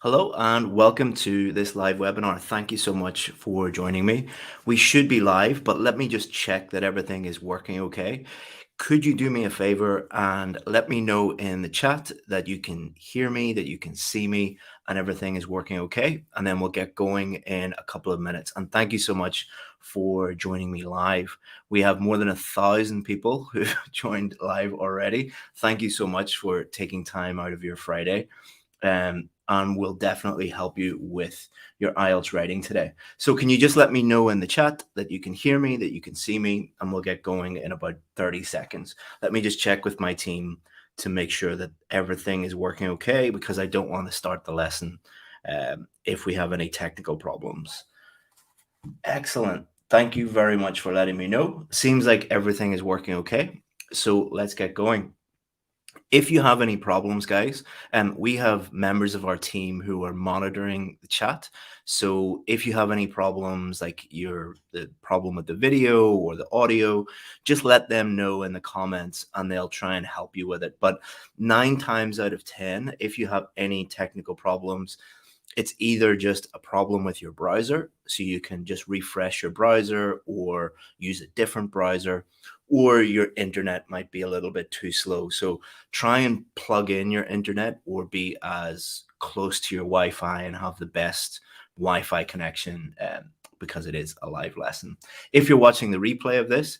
Hello and welcome to this live webinar. Thank you so much for joining me. We should be live, but let me just check that everything is working okay. Could you do me a favor and let me know in the chat that you can hear me, that you can see me, and everything is working okay? And then we'll get going in a couple of minutes. And thank you so much for joining me live. We have more than 1,000 people who joined live already. Thank you so much for taking time out of your Friday and will definitely help you with your IELTS writing today. So can you just let me know in the chat that you can hear me, that you can see me, and we'll get going in about 30 seconds. Let me just check with my team to make sure that everything is working okay, because I don't want to start the lesson if we have any technical problems. Excellent. Thank you very much for letting me know. Seems like everything is working okay. So let's get going. If you have any problems, guys, we have members of our team who are monitoring the chat. So if you have any problems, like the problem with the video or the audio, just let them know in the comments and they'll try and help you with it. But 9 times out of 10, if you have any technical problems, it's either just a problem with your browser, so you can just refresh your browser or use a different browser, or your internet might be a little bit too slow. So try and plug in your internet or be as close to your Wi-Fi and have the best Wi-Fi connection, because it is a live lesson. If you're watching the replay of this,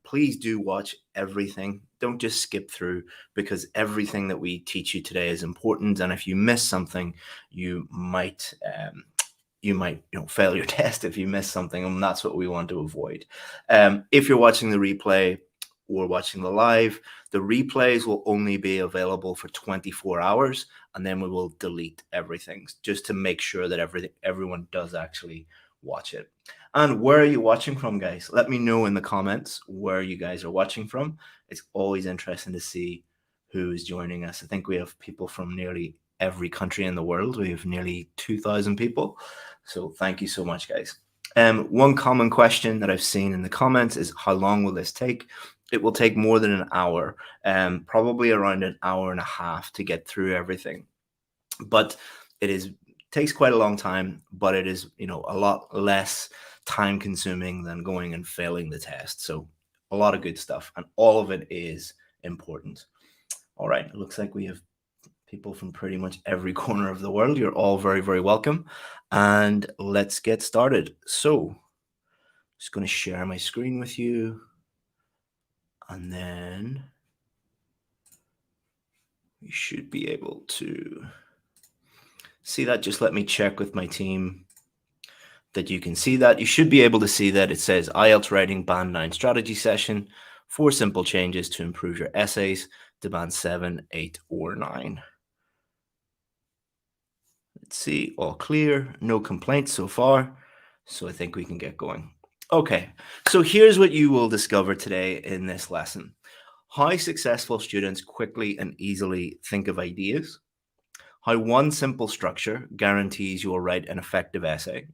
please do watch everything. Don't just skip through, because everything that we teach you today is important. And if you miss something, you might fail your test if you miss something, and that's what we want to avoid. If you're watching the replay or watching the live, the replays will only be available for 24 hours, and then we will delete everything just to make sure that everyone does actually watch it. And where are you watching from, guys? Let me know in the comments where you guys are watching from. It's always interesting to see who is joining us. I think we have people from nearly every country in the world. We have nearly 2,000 people. So thank you so much, guys. One common question that I've seen in the comments is, how long will this take? It will take more than an hour, probably around an hour and a half to get through everything. But it takes quite a long time, but it is, a lot less time consuming than going and failing the test. So a lot of good stuff, and all of it is important. All right, it looks like we have people from pretty much every corner of the world. You're all very, very welcome. And let's get started. So just going to share my screen with you. And then we should be able to see that. Just let me check with my team that you can see that. You should be able to see that it says IELTS Writing Band 9 Strategy Session, 4 simple changes to improve your essays to Band 7, 8, or 9. Let's see, all clear, no complaints so far. So I think we can get going. Okay, so here's what you will discover today in this lesson. How successful students quickly and easily think of ideas. How one simple structure guarantees you will write an effective essay.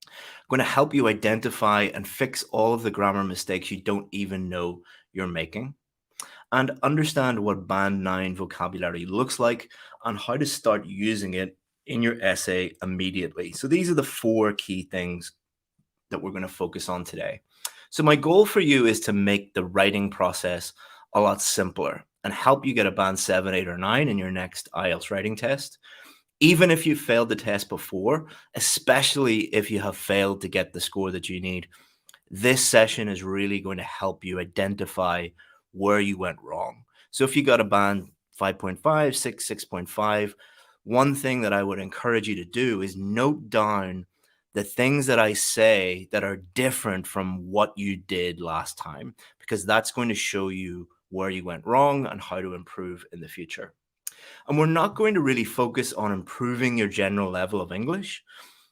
I'm going to help you identify and fix all of the grammar mistakes you don't even know you're making, and understand what Band 9 vocabulary looks like and how to start using it in your essay immediately. So these are the 4 key things that we're going to focus on today. So my goal for you is to make the writing process a lot simpler and help you get a Band 7, 8, or 9 in your next IELTS writing test. Even if you failed the test before, especially if you have failed to get the score that you need, this session is really going to help you identify where you went wrong. So if you got a band 5.5, 6, 6.5, one thing that I would encourage you to do is note down the things that I say that are different from what you did last time, because that's going to show you where you went wrong and how to improve in the future. And we're not going to really focus on improving your general level of English.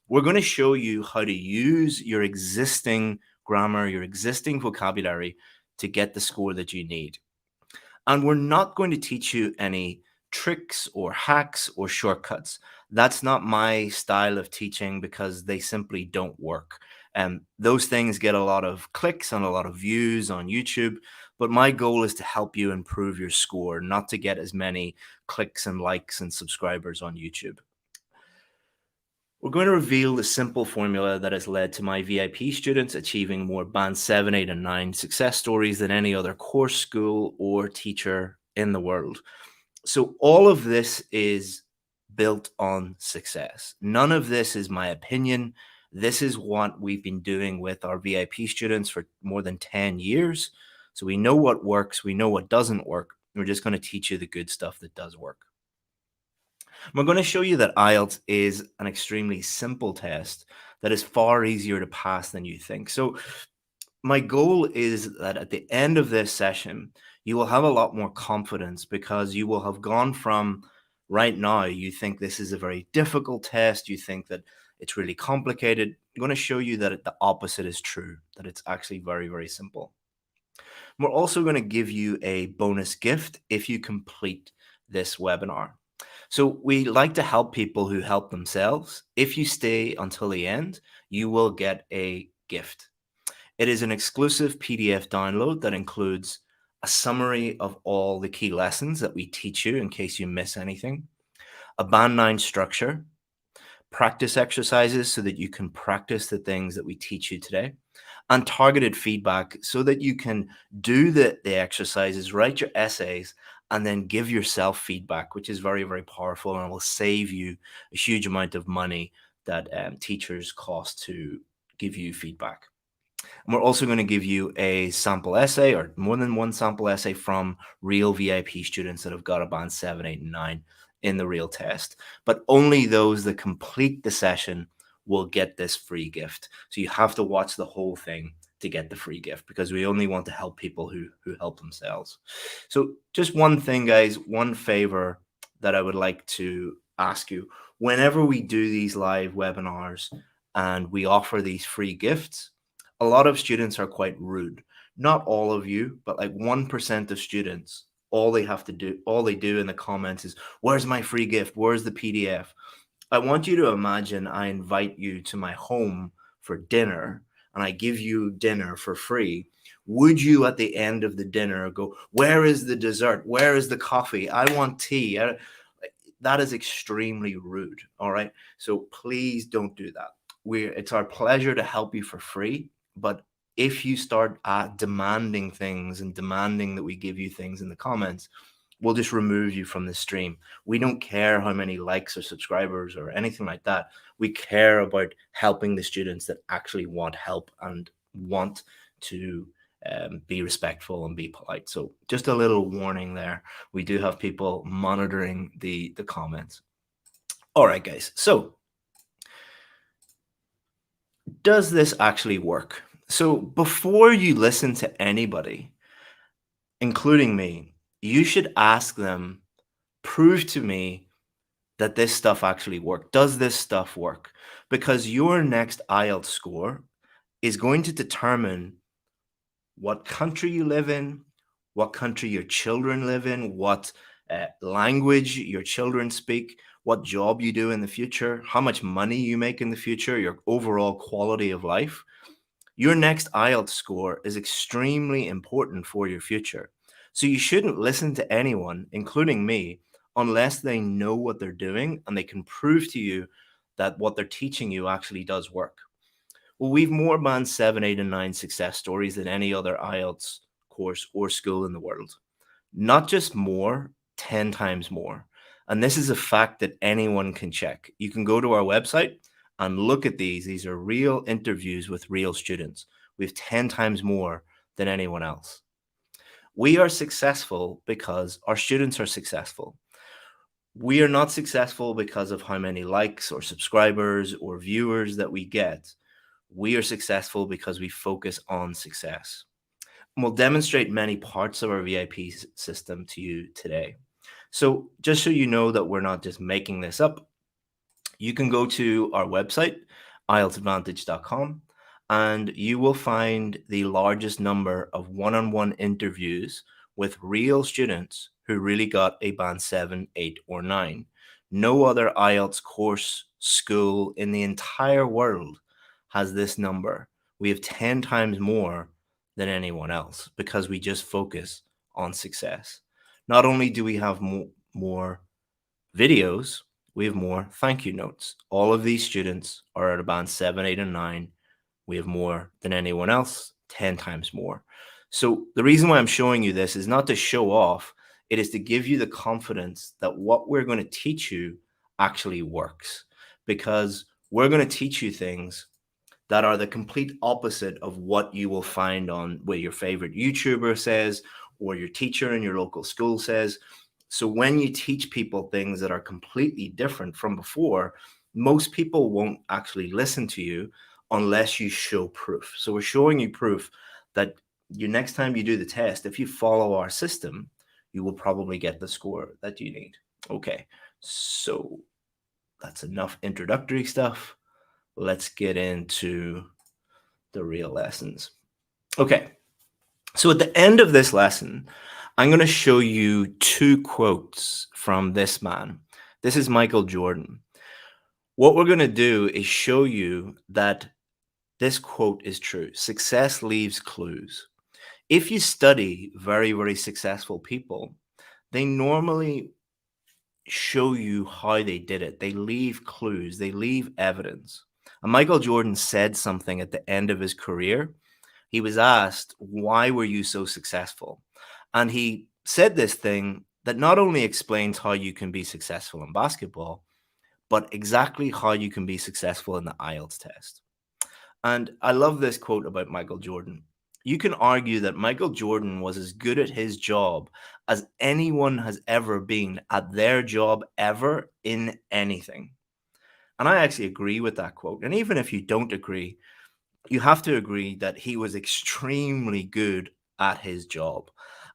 We're going to show you how to use your existing grammar, your existing vocabulary to get the score that you need. And we're not going to teach you any tricks or hacks or shortcuts. That's not my style of teaching, because they simply don't work. And those things get a lot of clicks and a lot of views on YouTube. But my goal is to help you improve your score, not to get as many clicks and likes and subscribers on YouTube. We're going to reveal the simple formula that has led to my VIP students achieving more Band 7, 8, and 9 success stories than any other course, school, or teacher in the world. So, all of this is built on success. None of this is my opinion. This is what we've been doing with our VIP students for more than 10 years. So, we know what works, we know what doesn't work. We're just going to teach you the good stuff that does work. We're going to show you that IELTS is an extremely simple test that is far easier to pass than you think. So, my goal is that at the end of this session, you will have a lot more confidence because you will have gone from right now, you think this is a very difficult test, you think that it's really complicated. I'm going to show you that the opposite is true, that it's actually very, very simple. We're also going to give you a bonus gift if you complete this webinar. So we like to help people who help themselves. If you stay until the end, you will get a gift. It is an exclusive PDF download that includes a summary of all the key lessons that we teach you in case you miss anything, a Band 9 structure, practice exercises so that you can practice the things that we teach you today, and targeted feedback so that you can do the exercises, write your essays, and then give yourself feedback, which is very, very powerful and will save you a huge amount of money that teachers cost to give you feedback. And we're also going to give you a sample essay or more than one sample essay from real VIP students that have got a Band 7, 8, and 9 in the real test. But only those that complete the session will get this free gift. So you have to watch the whole thing to get the free gift because we only want to help people who help themselves. So just one thing, guys, one favor that I would like to ask you. Whenever we do these live webinars and we offer these free gifts, a lot of students are quite rude. Not all of you, but like 1% of students, all they do in the comments is, where's my free gift? Where's the PDF? I want you to imagine I invite you to my home for dinner and I give you dinner for free. Would you at the end of the dinner go, where is the dessert? Where is the coffee? I want tea. That is extremely rude. All right. So please don't do that. It's our pleasure to help you for free. But if you start demanding things and demanding that we give you things in the comments, we'll just remove you from the stream. We don't care how many likes or subscribers or anything like that. We care about helping the students that actually want help and want to be respectful and be polite. So just a little warning there. We do have people monitoring the comments. All right, guys. So does this actually work? So before you listen to anybody, including me, you should ask them, prove to me that this stuff actually works. Does this stuff work? Because your next IELTS score is going to determine what country you live in, what country your children live in, what language your children speak, what job you do in the future, how much money you make in the future, your overall quality of life. Your next IELTS score is extremely important for your future. So you shouldn't listen to anyone, including me, unless they know what they're doing and they can prove to you that what they're teaching you actually does work. Well, we've more Band 7, 8, and 9 success stories than any other IELTS course or school in the world. Not just more, 10 times more. And this is a fact that anyone can check. You can go to our website and look at these. These are real interviews with real students. We have 10 times more than anyone else. We are successful because our students are successful. We are not successful because of how many likes or subscribers or viewers that we get. We are successful because we focus on success. And we'll demonstrate many parts of our VIP system to you today. So just so you know that we're not just making this up, you can go to our website, IELTSadvantage.com, and you will find the largest number of one-on-one interviews with real students who really got a Band 7, 8, or 9. No other IELTS course, school in the entire world has this number. We have 10 times more than anyone else because we just focus on success. Not only do we have more videos, We have more thank you notes. All of these students are at a band 7, 8, and 9. We have more than anyone else, 10 times more. So the reason why I'm showing you this is not to show off, it is to give you the confidence that what we're going to teach you actually works. Because we're going to teach you things that are the complete opposite of what you will find on what your favorite YouTuber says or your teacher in your local school says. So when you teach people things that are completely different from before, most people won't actually listen to you unless you show proof. So we're showing you proof that you next time you do the test, if you follow our system, you will probably get the score that you need. Okay, so that's enough introductory stuff. Let's get into the real lessons. Okay, so at the end of this lesson, I'm going to show you two quotes from this man. This is Michael Jordan. What we're going to do is show you that this quote is true. Success leaves clues. If you study very, very successful people, they normally show you how they did it. They leave clues, they leave evidence. And Michael Jordan said something at the end of his career. He was asked, "Why were you so successful?" And he said this thing that not only explains how you can be successful in basketball, but exactly how you can be successful in the IELTS test. And I love this quote about Michael Jordan. You can argue that Michael Jordan was as good at his job as anyone has ever been at their job ever in anything. And I actually agree with that quote. And even if you don't agree, you have to agree that he was extremely good at his job.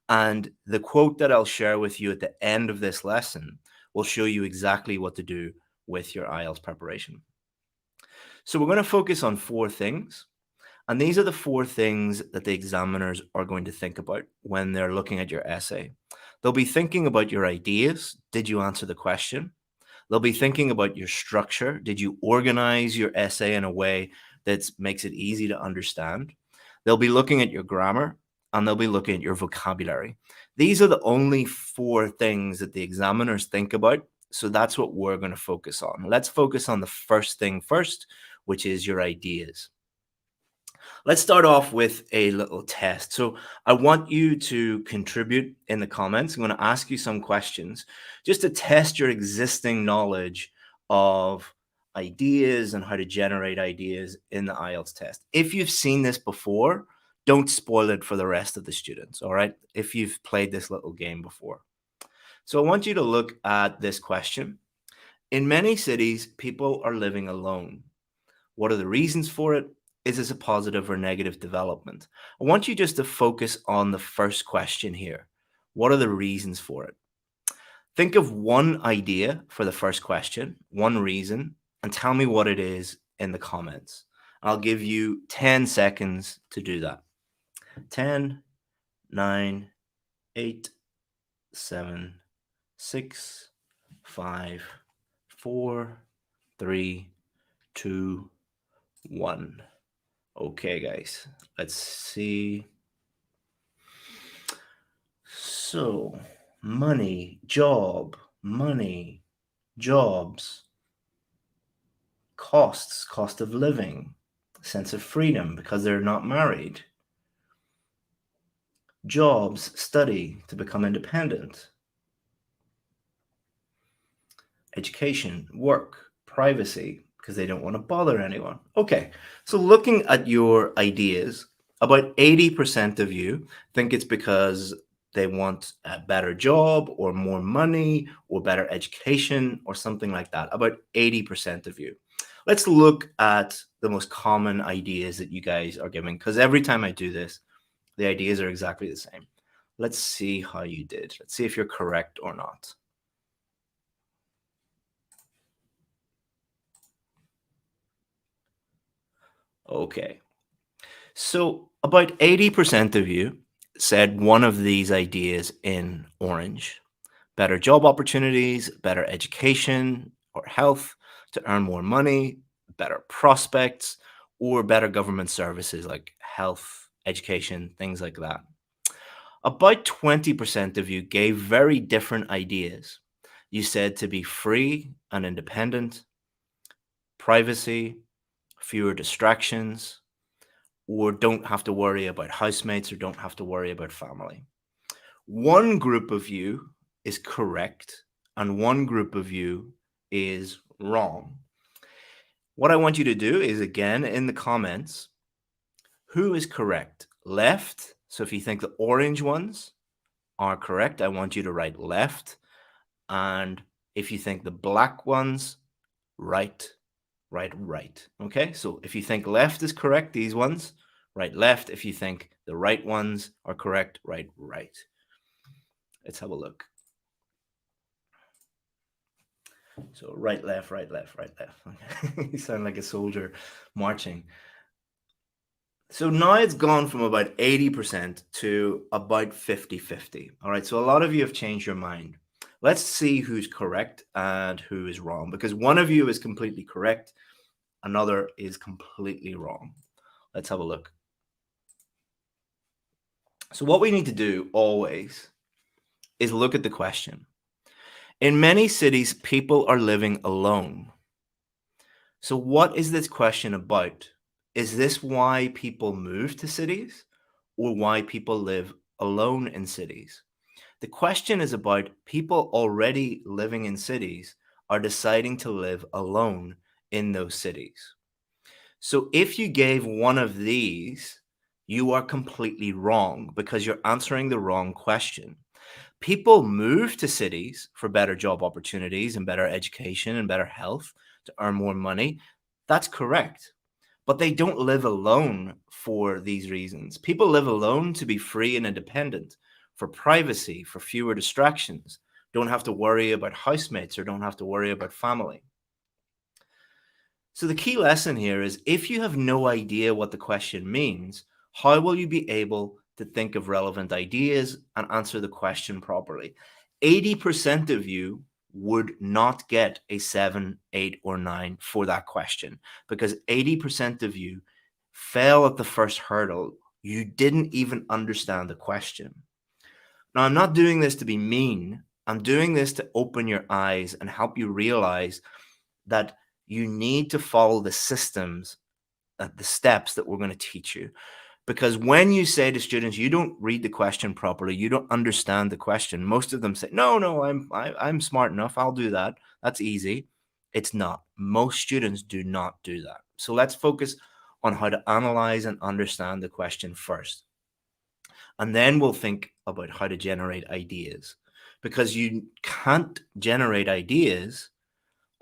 And the quote that I'll share with you at the end of this lesson will show you exactly what to do with your IELTS preparation. So we're going to focus on four things. And these are the four things that the examiners are going to think about when they're looking at your essay. They'll be thinking about your ideas. Did you answer the question? They'll be thinking about your structure. Did you organize your essay in a way that makes it easy to understand? They'll be looking at your grammar and they'll be looking at your vocabulary. These are the only four things that the examiners think about. So that's what we're going to focus on. Let's focus on the first thing first, which is your ideas. Let's start off with a little test. So I want you to contribute in the comments. I'm going to ask you some questions just to test your existing knowledge of ideas and how to generate ideas in the IELTS test. If you've seen this before, don't spoil it for the rest of the students, all right? If you've played this little game before. So I want you to look at this question. In many cities, people are living alone. What are the reasons for it? Is this a positive or negative development? I want you just to focus on the first question here. What are the reasons for it? Think of one idea for the first question, one reason, and tell me what it is in the comments. I'll give you 10 seconds to do that. 10, 9, 8, 7, 6, 5, 4, 3, 2, 1. Okay, guys, let's see. So, money, jobs, costs, cost of living, sense of freedom because they're not married, jobs, study to become independent, education, work, privacy because they don't want to bother anyone. Okay, so looking at your ideas, about 80% of you think it's because they want a better job or more money or better education or something like that. About 80% of you. Let's look at the most common ideas that you guys are giving because every time I do this, the ideas are exactly the same. Let's see how you did. Let's see if you're correct or not. Okay. So about 80% of you said one of these ideas in orange. Better job opportunities, better education or health to earn more money, better prospects, or better government services like health, education, things like that. About 20% of you gave very different ideas. You said to be free and independent, privacy, fewer distractions, or don't have to worry about housemates or don't have to worry about family. One group of you is correct and one group of you is wrong. What I want you to do is, again, in the comments, who is correct? Left. So if you think the orange ones are correct, I want you to write left. And if you think the black ones, right, right. Okay, so if you think left is correct, these ones, write left. If you think the right ones are correct, write right. Let's have a look. So right, left, right, left, right, left. Okay. You sound like a soldier marching. So now it's gone from about 80% to about 50-50. All right, so a lot of you have changed your mind. Let's see who's correct and who is wrong, because one of you is completely correct, another is completely wrong. Let's have a look. So what we need to do always is look at the question. In many cities, people are living alone. So what is this question about? Is this why people move to cities or why people live alone in cities? The question is about people already living in cities are deciding to live alone in those cities. So if you gave one of these, you are completely wrong because you're answering the wrong question. People move to cities for better job opportunities and better education and better health to earn more money. That's correct. But they don't live alone for these reasons. People live alone to be free and independent, for privacy, for fewer distractions, don't have to worry about housemates or don't have to worry about family. So the key lesson here is if you have no idea what the question means, how will you be able to think of relevant ideas and answer the question properly? 80% of you would not get a 7, 8, or 9 for that question because 80% of you fell at the first hurdle. You didn't even understand the question. Now, I'm not doing this to be mean. I'm doing this to open your eyes and help you realize that you need to follow the systems, the steps that we're going to teach you. Because when you say to students, you don't read the question properly, you don't understand the question, most of them say, no, I'm smart enough. I'll do that. That's easy. It's not. Most students do not do that. So let's focus on how to analyze and understand the question first. And then we'll think about how to generate ideas because you can't generate ideas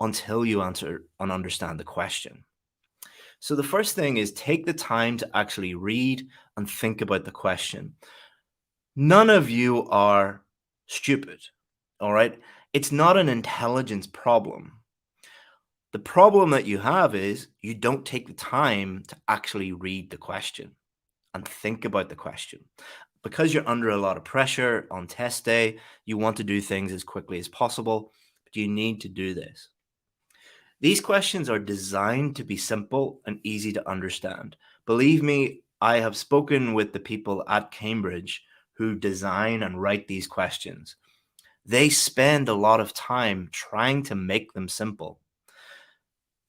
until you answer and understand the question. So the first thing is take the time to actually read and think about the question. None of you are stupid, all right? It's not an intelligence problem. The problem that you have is you don't take the time to actually read the question and think about the question. Because you're under a lot of pressure on test day, you want to do things as quickly as possible, but you need to do this. These questions are designed to be simple and easy to understand. Believe me, I have spoken with the people at Cambridge who design and write these questions. They spend a lot of time trying to make them simple.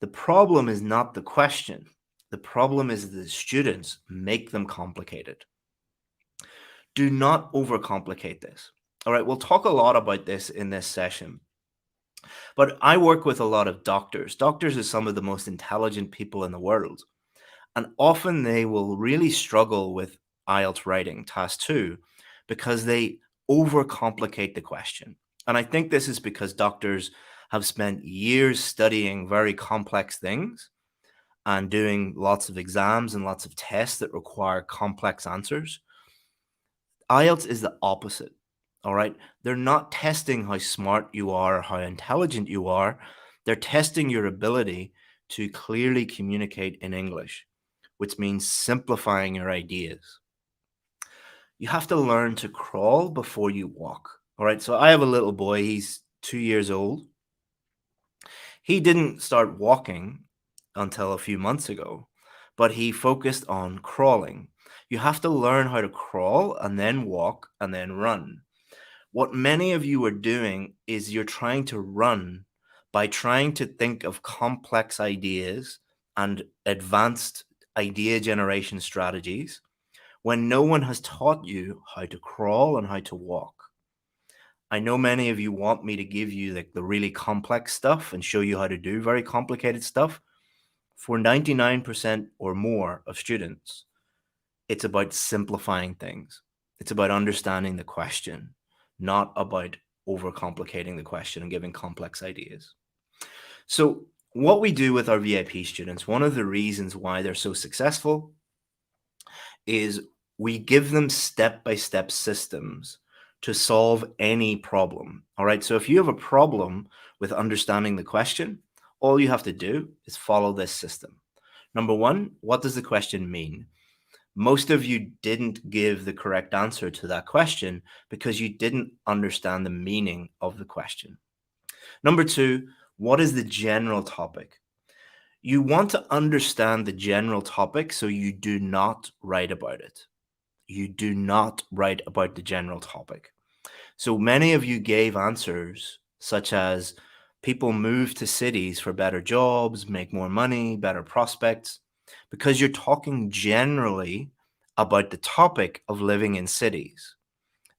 The problem is not the question. The problem is the students make them complicated. Do not overcomplicate this. All right, we'll talk a lot about this in this session. But I work with a lot of doctors. Doctors are some of the most intelligent people in the world. And often they will really struggle with IELTS writing task 2 because they overcomplicate the question. And I think this is because doctors have spent years studying very complex things and doing lots of exams and lots of tests that require complex answers. IELTS is the opposite. All right. They're not testing how smart you are or how intelligent you are. They're testing your ability to clearly communicate in English, which means simplifying your ideas. You have to learn to crawl before you walk. All right. So I have a little boy, he's 2 years old. He didn't start walking until a few months ago, but he focused on crawling. You have to learn how to crawl and then walk and then run. What many of you are doing is you're trying to run by trying to think of complex ideas and advanced idea generation strategies when no one has taught you how to crawl and how to walk. I know many of you want me to give you like the really complex stuff and show you how to do very complicated stuff. For 99% or more of students, it's about simplifying things. It's about understanding the question, not about overcomplicating the question and giving complex ideas. So, what we do with our VIP students, one of the reasons why they're so successful is we give them step by step systems to solve any problem. All right. So, if you have a problem with understanding the question, all you have to do is follow this system. Number one, what does the question mean? Most of you didn't give the correct answer to that question because you didn't understand the meaning of the question. Number two, what is the general topic? You want to understand the general topic so you do not write about it. You do not write about the general topic. So many of you gave answers such as people move to cities for better jobs, make more money, better prospects, because you're talking generally about the topic of living in cities.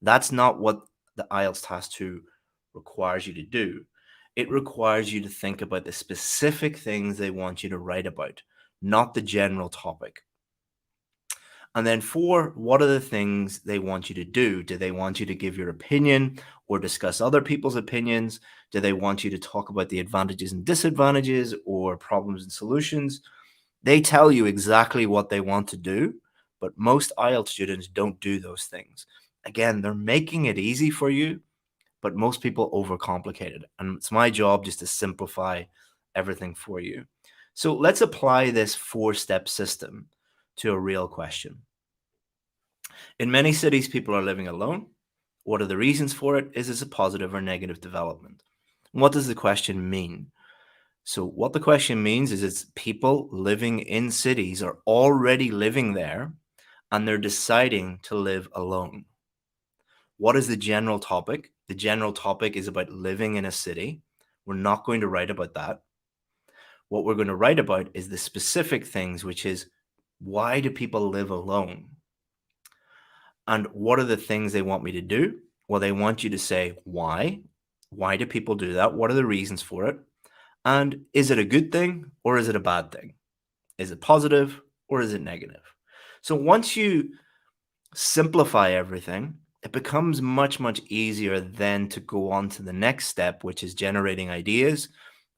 That's not what the IELTS Task 2 requires you to do. It requires you to think about the specific things they want you to write about, not the general topic. And then four, what are the things they want you to do? Do they want you to give your opinion or discuss other people's opinions? Do they want you to talk about the advantages and disadvantages or problems and solutions? They tell you exactly what they want to do, but most IELTS students don't do those things. Again, they're making it easy for you, but most people overcomplicate it. And it's my job just to simplify everything for you. So let's apply this four-step system to a real question. In many cities, people are living alone. What are the reasons for it? Is this a positive or negative development? What does the question mean? So, what the question means is it's people living in cities are already living there and they're deciding to live alone. What is the general topic? The general topic is about living in a city. We're not going to write about that. What we're going to write about is the specific things, which is why do people live alone? And what are the things they want me to do? Well, they want you to say why. Why do people do that? What are the reasons for it? And is it a good thing or is it a bad thing? Is it positive or is it negative? So once you simplify everything, it becomes much, much easier then to go on to the next step, which is generating ideas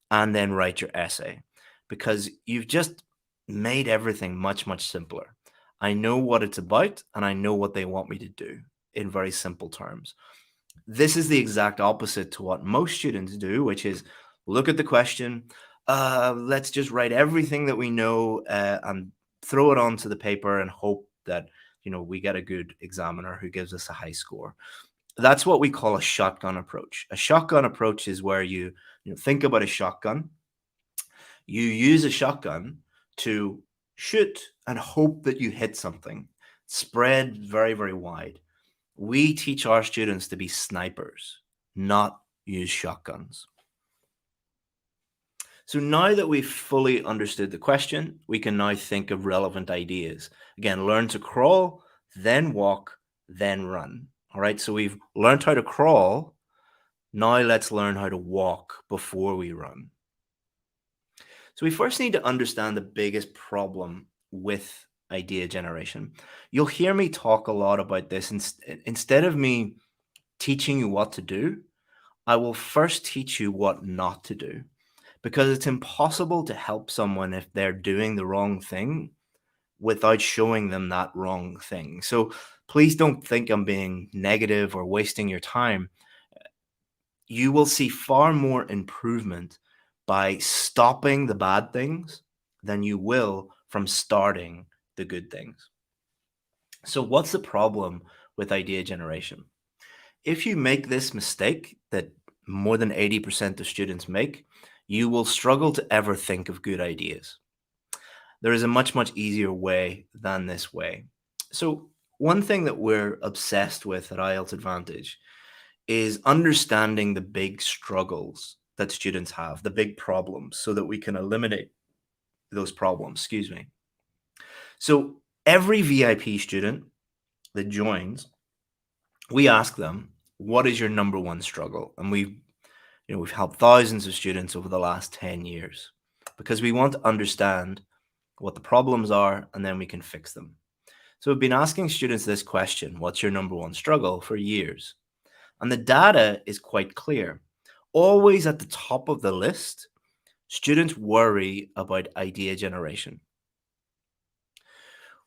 and then write your essay because you've just made everything much, much simpler. I know what it's about and I know what they want me to do in very simple terms. This is the exact opposite to what most students do, which is look at the question, let's just write everything that we know and throw it onto the paper and hope that we get a good examiner who gives us a high score. That's what we call a shotgun approach. A shotgun approach is where you think about a shotgun. You use a shotgun to shoot and hope that you hit something. Spread very, very wide. We teach our students to be snipers, not use shotguns. So now that we've fully understood the question, we can now think of relevant ideas. Again, learn to crawl, then walk, then run. All right, so we've learned how to crawl. Now let's learn how to walk before we run. So we first need to understand the biggest problem with idea generation. You'll hear me talk a lot about this. Instead of me teaching you what to do, I will first teach you what not to do because it's impossible to help someone if they're doing the wrong thing without showing them that wrong thing. So please don't think I'm being negative or wasting your time. You will see far more improvement by stopping the bad things than you will from starting the good things. So, what's the problem with idea generation? If you make this mistake that more than 80% of students make, you will struggle to ever think of good ideas. There is a much, much easier way than this way. So, one thing that we're obsessed with at IELTS Advantage is understanding the big struggles that students have, the big problems, so that we can eliminate those problems. Excuse me. So every VIP student that joins, we ask them, what is your number one struggle? And we've helped thousands of students over the last 10 years because we want to understand what the problems are and then we can fix them. So we've been asking students this question, what's your number one struggle, for years? And the data is quite clear. Always at the top of the list, students worry about idea generation.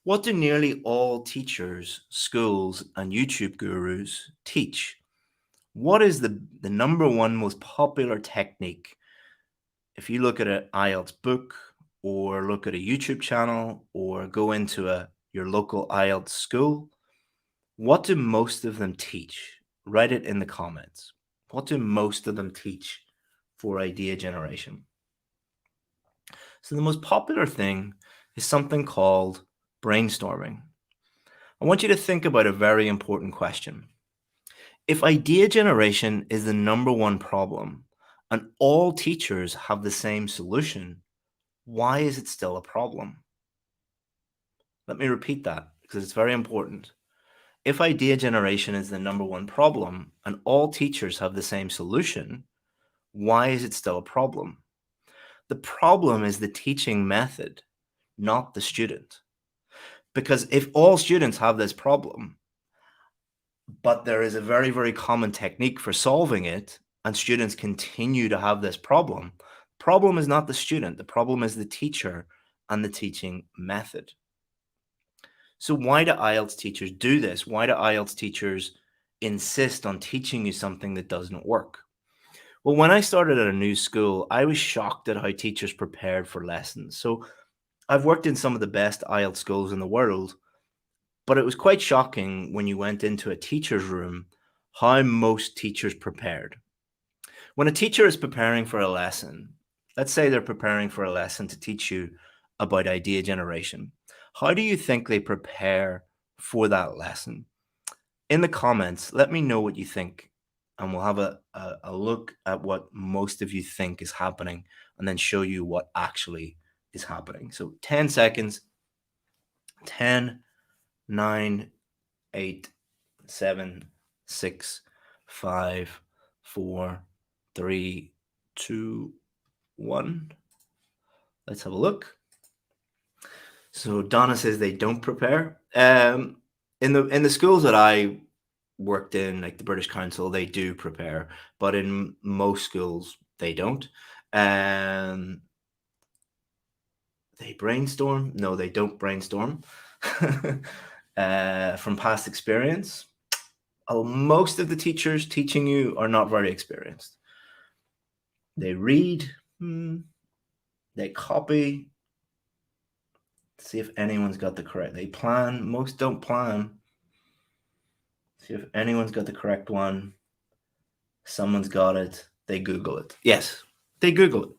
What do nearly all teachers, schools, and YouTube gurus teach? What is the number one most popular technique? If you look at an IELTS book or look at a YouTube channel or go into your local IELTS school, what do most of them teach? Write it in the comments. What do most of them teach for idea generation? So the most popular thing is something called brainstorming. I want you to think about a very important question. If idea generation is the number one problem and all teachers have the same solution, why is it still a problem? Let me repeat that because it's very important. If idea generation is the number one problem and all teachers have the same solution, why is it still a problem? The problem is the teaching method, not the student. Because if all students have this problem, but there is a very, very common technique for solving it, and students continue to have this problem is not the student. The problem is the teacher and the teaching method. So why do IELTS teachers do this? Why do IELTS teachers insist on teaching you something that doesn't work? Well, when I started at a new school, I was shocked at how teachers prepared for lessons. So I've worked in some of the best IELTS schools in the world, but it was quite shocking when you went into a teacher's room how most teachers prepared. When a teacher is preparing for a lesson, let's say they're preparing for a lesson to teach you about idea generation, how do you think they prepare for that lesson? In the comments, let me know what you think, and we'll have a look at what most of you think is happening and then show you what actually is happening. So 10 seconds, 10, 9, 8, 7, 6, 5, 4, 3, 2, 1. Let's have a look. So Donna says they don't prepare. In the schools that I worked in, like the British Council, they do prepare, but in most schools they don't. They brainstorm? No, they don't brainstorm. From past experience, most of the teachers teaching you are not very experienced. They read, they copy, see if anyone's got the correct. They plan, most don't plan. See if anyone's got the correct one. Someone's got it. They Google it. Yes, they Google it.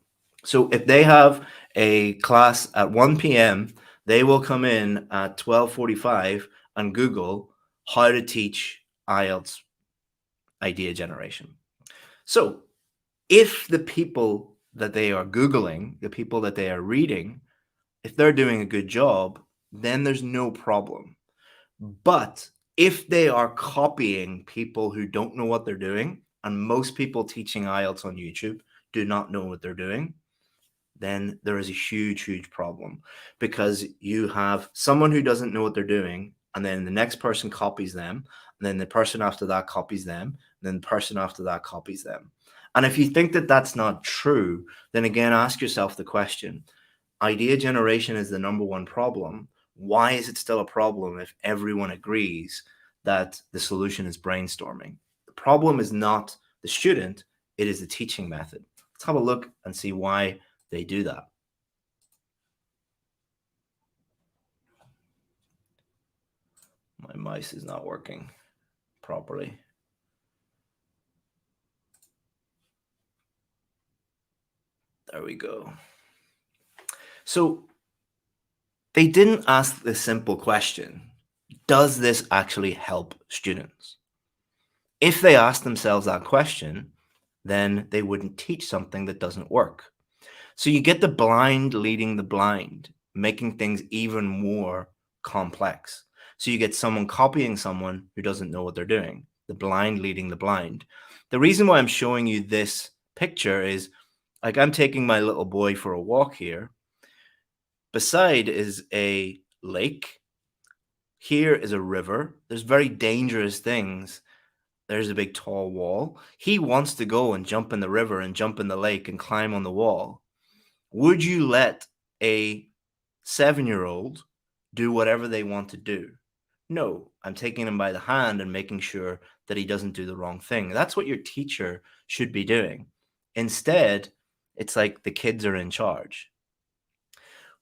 So if they have a class at 1 p.m., they will come in at 12:45 and Google how to teach IELTS idea generation. So if the people that they are Googling, the people that they are reading, if they're doing a good job, then there's no problem. But if they are copying people who don't know what they're doing, and most people teaching IELTS on YouTube do not know what they're doing, then there is a huge, huge problem because you have someone who doesn't know what they're doing, and then the next person copies them, and then the person after that copies them, and then the person after that copies them. And if you think that that's not true, then again, ask yourself the question, idea generation is the number one problem. Why is it still a problem if everyone agrees that the solution is brainstorming? The problem is not the student, it is the teaching method. Let's have a look and see why they do that. My mouse is not working properly. There we go. So they didn't ask the simple question, does this actually help students? If they ask themselves that question, then they wouldn't teach something that doesn't work. So you get the blind leading the blind, making things even more complex. So you get someone copying someone who doesn't know what they're doing, the blind leading the blind. The reason why I'm showing you this picture is like I'm taking my little boy for a walk here. Beside is a lake. Here is a river. There's very dangerous things. There's a big tall wall. He wants to go and jump in the river and jump in the lake and climb on the wall. Would you let a 7-year-old do whatever they want to do? No, I'm taking him by the hand and making sure that he doesn't do the wrong thing. That's what your teacher should be doing. Instead, it's like the kids are in charge.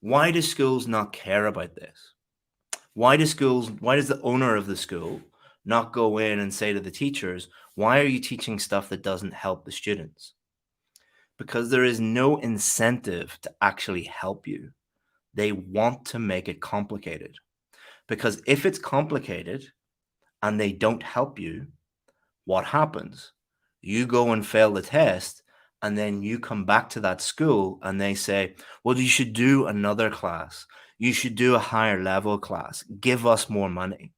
Why do schools not care about this? Why does the owner of the school not go in and say to the teachers, why are you teaching stuff that doesn't help the students? Because there is no incentive to actually help you. They want to make it complicated. Because if it's complicated and they don't help you, what happens? You go and fail the test, and then you come back to that school and they say, well, you should do another class. You should do a higher level class. Give us more money.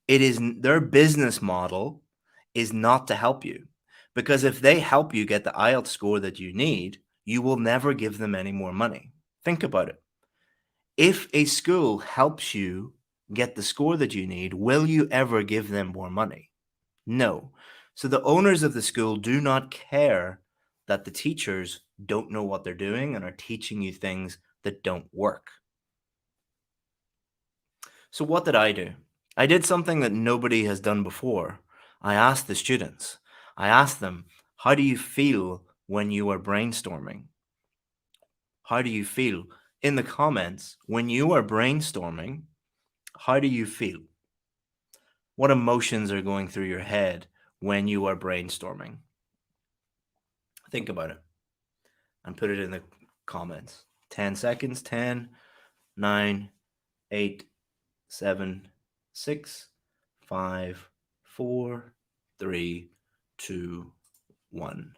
It is their business model is not to help you. Because if they help you get the IELTS score that you need, you will never give them any more money. Think about it. If a school helps you get the score that you need, will you ever give them more money? No. So the owners of the school do not care that the teachers don't know what they're doing and are teaching you things that don't work. So what did I do? I did something that nobody has done before. I asked the students. I asked them, how do you feel when you are brainstorming? How do you feel? In the comments, when you are brainstorming, how do you feel? What emotions are going through your head when you are brainstorming? Think about it and put it in the comments. 10 seconds. 10, 9, 8, 7, 6, 5, 4, 3, 2, 1.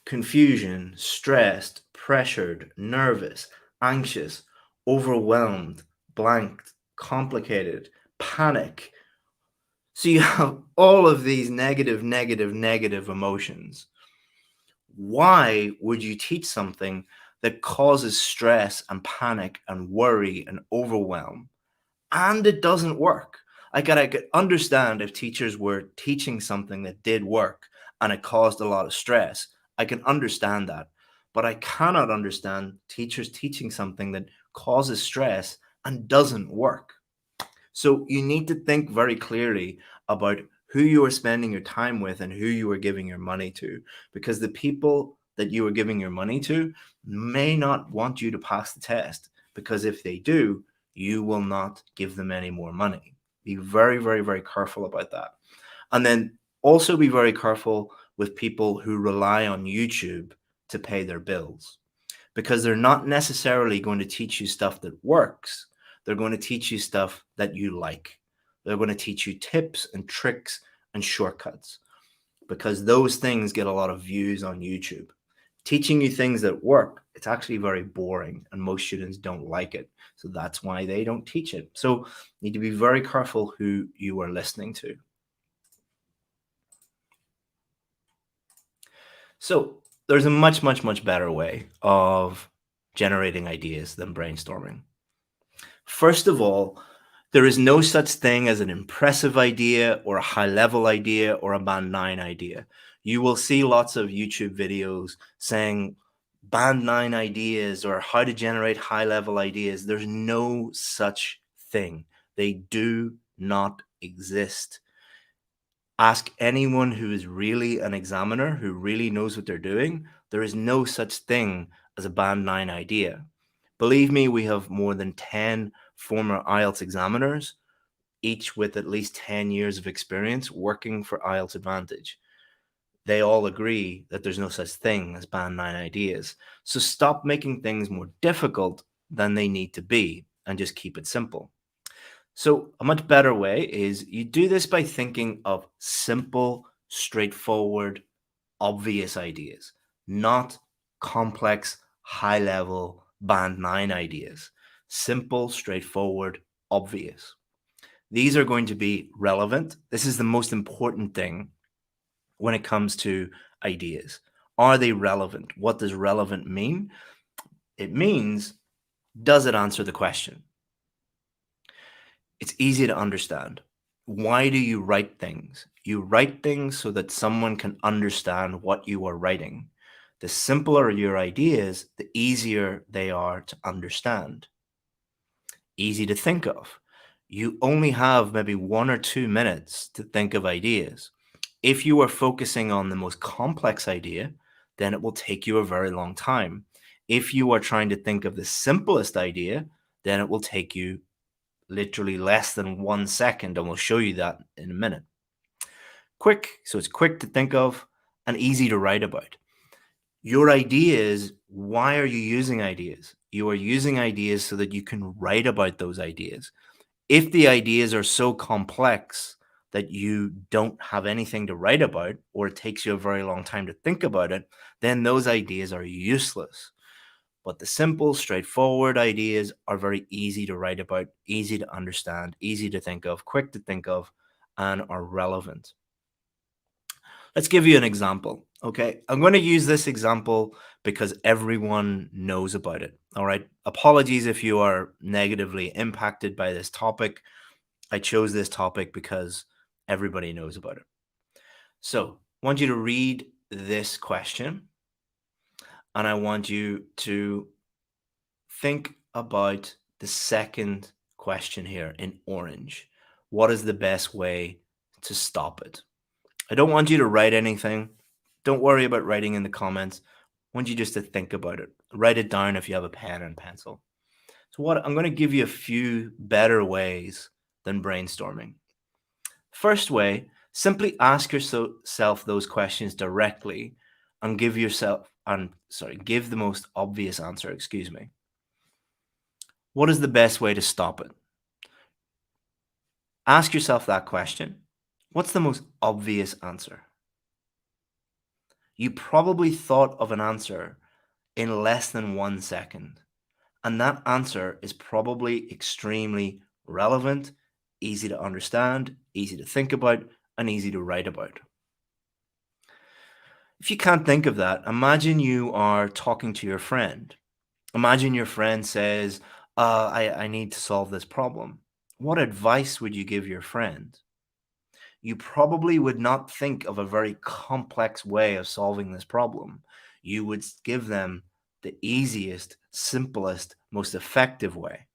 Confusion, stressed, pressured, nervous, anxious, overwhelmed, blanked, complicated, panic. So you have all of these negative emotions. Why would you teach something that causes stress and panic and worry and overwhelm and it doesn't work? I could understand if teachers were teaching something that did work and it caused a lot of stress. I can understand that. But I cannot understand teachers teaching something that causes stress and doesn't work. So you need to think very clearly about who you are spending your time with and who you are giving your money to, because the people that you are giving your money to may not want you to pass the test, because if they do, you will not give them any more money. Be very careful about that. And then also be very careful with people who rely on YouTube to pay their bills, because they're not necessarily going to teach you stuff that works. They're going to teach you stuff that you like. They're going to teach you tips and tricks and shortcuts, because those things get a lot of views on YouTube. Teaching you things that work, it's actually very boring and most students don't like it. So that's why they don't teach it. So you need to be very careful who you are listening to. So there's a much better way of generating ideas than brainstorming. First of all, there is no such thing as an impressive idea or a high level idea or a band 9 idea. You will see lots of YouTube videos saying band 9 ideas or how to generate high level ideas. There's no such thing. They do not exist. Ask anyone who is really an examiner, who really knows what they're doing. There is no such thing as a band 9 idea. Believe me, we have more than 10 former IELTS examiners, each with at least 10 years of experience working for IELTS Advantage. They all agree that there's no such thing as band 9 ideas. So stop making things more difficult than they need to be and just keep it simple. So, a much better way is you do this by thinking of simple, straightforward, obvious ideas, not complex, high level, band nine ideas. Simple, straightforward, obvious. These are going to be relevant. This is the most important thing when it comes to ideas. Are they relevant? What does relevant mean? It means, does it answer the question? It's easy to understand. Why do you write things? You write things so that someone can understand what you are writing. The simpler your ideas, the easier they are to understand. Easy to think of. You only have maybe 1 or 2 minutes to think of ideas. If you are focusing on the most complex idea, then it will take you a very long time. If you are trying to think of the simplest idea, then it will take you literally less than 1 second, and we'll show you that in a minute. Quick, so it's quick to think of and easy to write about. Your ideas, why are you using ideas? You are using ideas so that you can write about those ideas. If the ideas are so complex that you don't have anything to write about, or it takes you a very long time to think about it, then those ideas are useless. But the simple, straightforward ideas are very easy to write about, easy to understand, easy to think of, quick to think of, and are relevant. Let's give you an example. Okay. I'm going to use this example because everyone knows about it. All right. Apologies if you are negatively impacted by this topic. I chose this topic because everybody knows about it. So I want you to read this question, and I want you to think about the second question here in orange. What is the best way to stop it? I don't want you to write anything. Don't worry about writing in the comments. I want you just to think about it. Write it down if you have a pen and pencil. So what I'm going to give you a few better ways than brainstorming. First way, simply ask yourself those questions directly and give the most obvious answer, excuse me. What is the best way to stop it? Ask yourself that question. What's the most obvious answer? You probably thought of an answer in less than 1 second, and that answer is probably extremely relevant, easy to understand, easy to think about, and easy to write about. If you can't think of that, imagine you are talking to your friend. Imagine your friend says, I need to solve this problem. What advice would you give your friend? You probably would not think of a very complex way of solving this problem. You would give them the easiest, simplest, most effective way.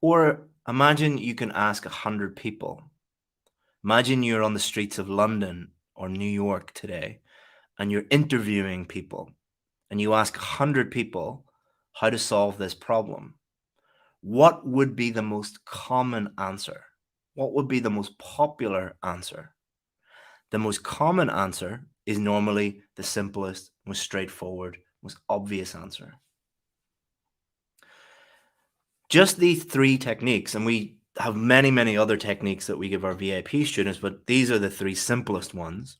Or imagine you can ask 100 people. Imagine you're on the streets of London or New York today, and you're interviewing people, and you ask 100 people how to solve this problem. What would be the most common answer? What would be the most popular answer? The most common answer is normally the simplest, most straightforward, most obvious answer. Just these three techniques, and we have many, many other techniques that we give our VIP students, but these are the three simplest ones.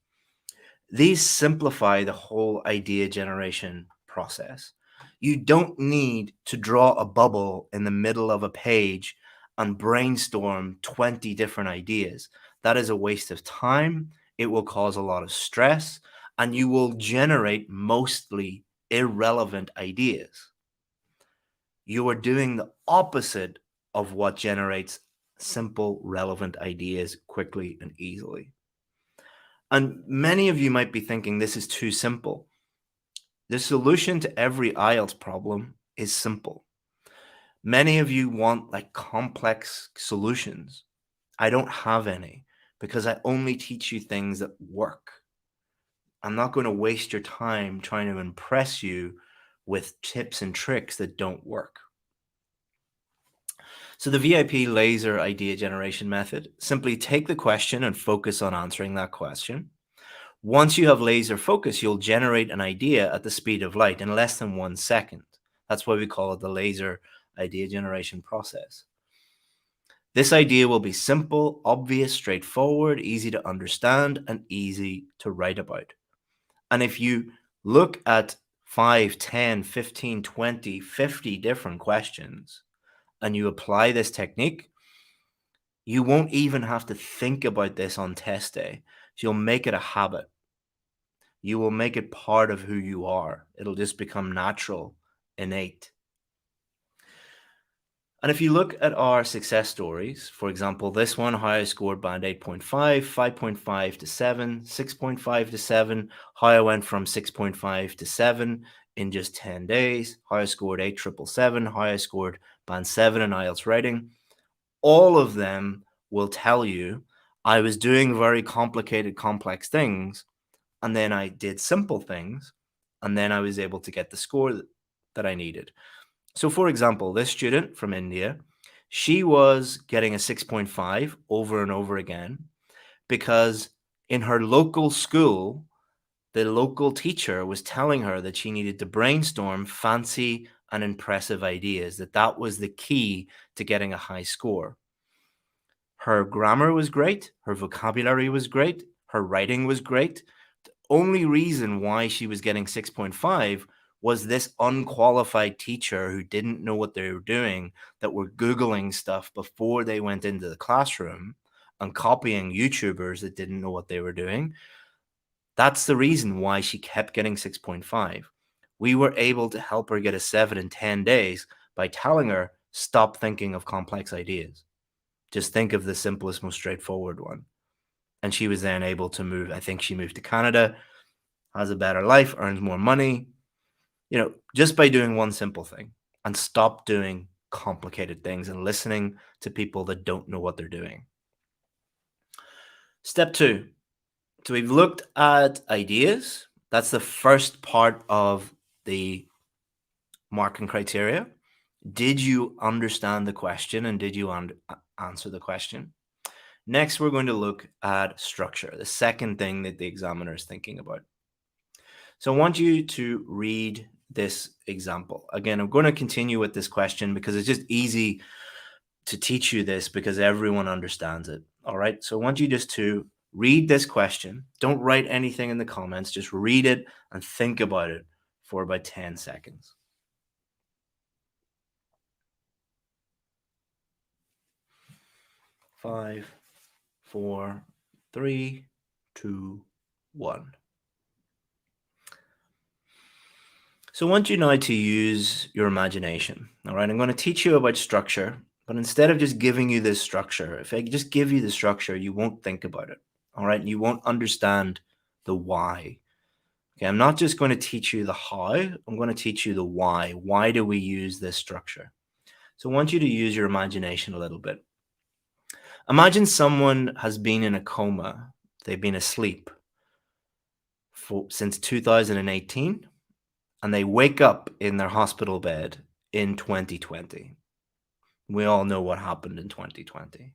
These simplify the whole idea generation process. You don't need to draw a bubble in the middle of a page and brainstorm 20 different ideas. That is a waste of time. It will cause a lot of stress, and you will generate mostly irrelevant ideas. You are doing the opposite of what generates simple, relevant ideas quickly and easily. And many of you might be thinking this is too simple. The solution to every IELTS problem is simple. Many of you want like complex solutions. I don't have any because I only teach you things that work. I'm not going to waste your time trying to impress you with tips and tricks that don't work. So the VIP laser idea generation method, simply take the question and focus on answering that question. Once you have laser focus, you'll generate an idea at the speed of light in less than 1 second. That's why we call it the laser idea generation process. This idea will be simple, obvious, straightforward, easy to understand, and easy to write about. And if you look at 5, 10, 15, 20, 50 different questions and you apply this technique, you won't even have to think about this on test day. So you'll make it a habit. You will make it part of who you are. It'll just become natural, innate. And if you look at our success stories, for example, this one, how I scored band 8.5, 5.5 to 7, 6.5 to 7, how I went from 6.5 to 7 in just 10 days, how I scored 8,777, how I scored band 7 in IELTS writing, all of them will tell you I was doing very complicated, complex things, and then I did simple things, and then I was able to get the score that I needed. So, for example, this student from India, she was getting a 6.5 over and over again because in her local school, the local teacher was telling her that she needed to brainstorm fancy and impressive ideas, that was the key to getting a high score. Her grammar was great, her vocabulary was great, her writing was great. The only reason why she was getting 6.5 was this unqualified teacher who didn't know what they were doing, that were Googling stuff before they went into the classroom and copying YouTubers that didn't know what they were doing. That's the reason why she kept getting 6.5. We were able to help her get a 7 in 10 days by telling her, stop thinking of complex ideas. Just think of the simplest, most straightforward one. And she was then able to move. I think she moved to Canada, has a better life, earns more money, just by doing one simple thing, and stop doing complicated things and listening to people that don't know what they're doing. Step 2. So we've looked at ideas. That's the first part of the marking criteria. Did you understand the question, and did you answer the question? Next, we're going to look at structure, the second thing that the examiner is thinking about. So I want you to read this example. Again, I'm going to continue with this question because it's just easy to teach you this because everyone understands it. All right. So I want you just to read this question. Don't write anything in the comments. Just read it and think about it for about 10 seconds. Five, four, three, two, one. So I want you now to use your imagination. All right. I'm going to teach you about structure, but instead of just giving you this structure, if I just give you the structure, you won't think about it. All right. You won't understand the why. Okay. I'm not just going to teach you the how, I'm going to teach you the why. Why do we use this structure? So I want you to use your imagination a little bit. Imagine someone has been in a coma. They've been asleep since 2018, and they wake up in their hospital bed in 2020. We all know what happened in 2020.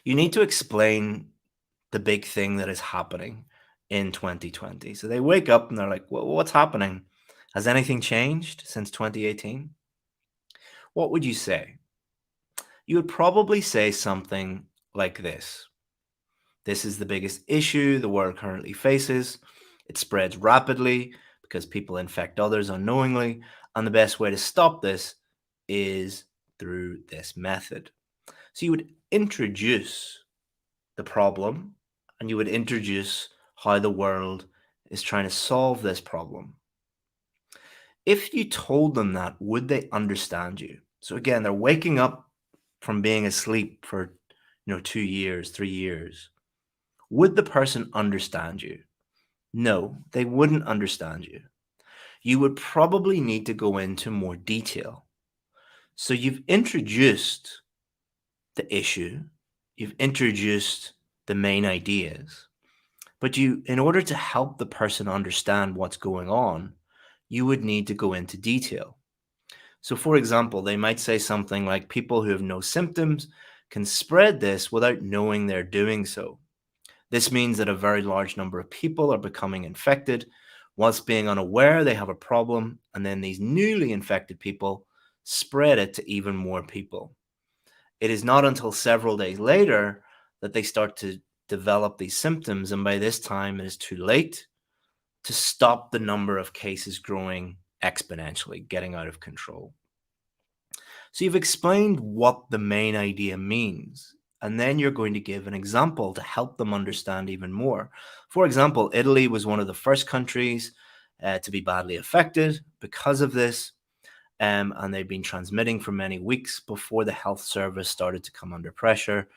You need to explain the big thing that is happening in 2020. So they wake up and they're like, well, what's happening? Has anything changed since 2018? What would you say? You would probably say something like this. This is the biggest issue the world currently faces. It spreads rapidly because people infect others unknowingly. And the best way to stop this is through this method. So you would introduce the problem and you would introduce how the world is trying to solve this problem. If you told them that, would they understand you? So again, they're waking up from being asleep for 2 years, 3 years. Would the person understand you? No, they wouldn't understand you. You would probably need to go into more detail. So you've introduced the issue, you've introduced the main ideas, but in order to help the person understand what's going on, you would need to go into detail. So for example, they might say something like, people who have no symptoms can spread this without knowing they're doing so. This means that a very large number of people are becoming infected whilst being unaware they have a problem, and then these newly infected people spread it to even more people. It is not until several days later that they start to develop these symptoms, and by this time it is too late to stop the number of cases growing exponentially, getting out of control. So you've explained what the main idea means, and then you're going to give an example to help them understand even more. For example, Italy was one of the first countries to be badly affected because of this, and they'd been transmitting for many weeks before the health service started to come under pressure,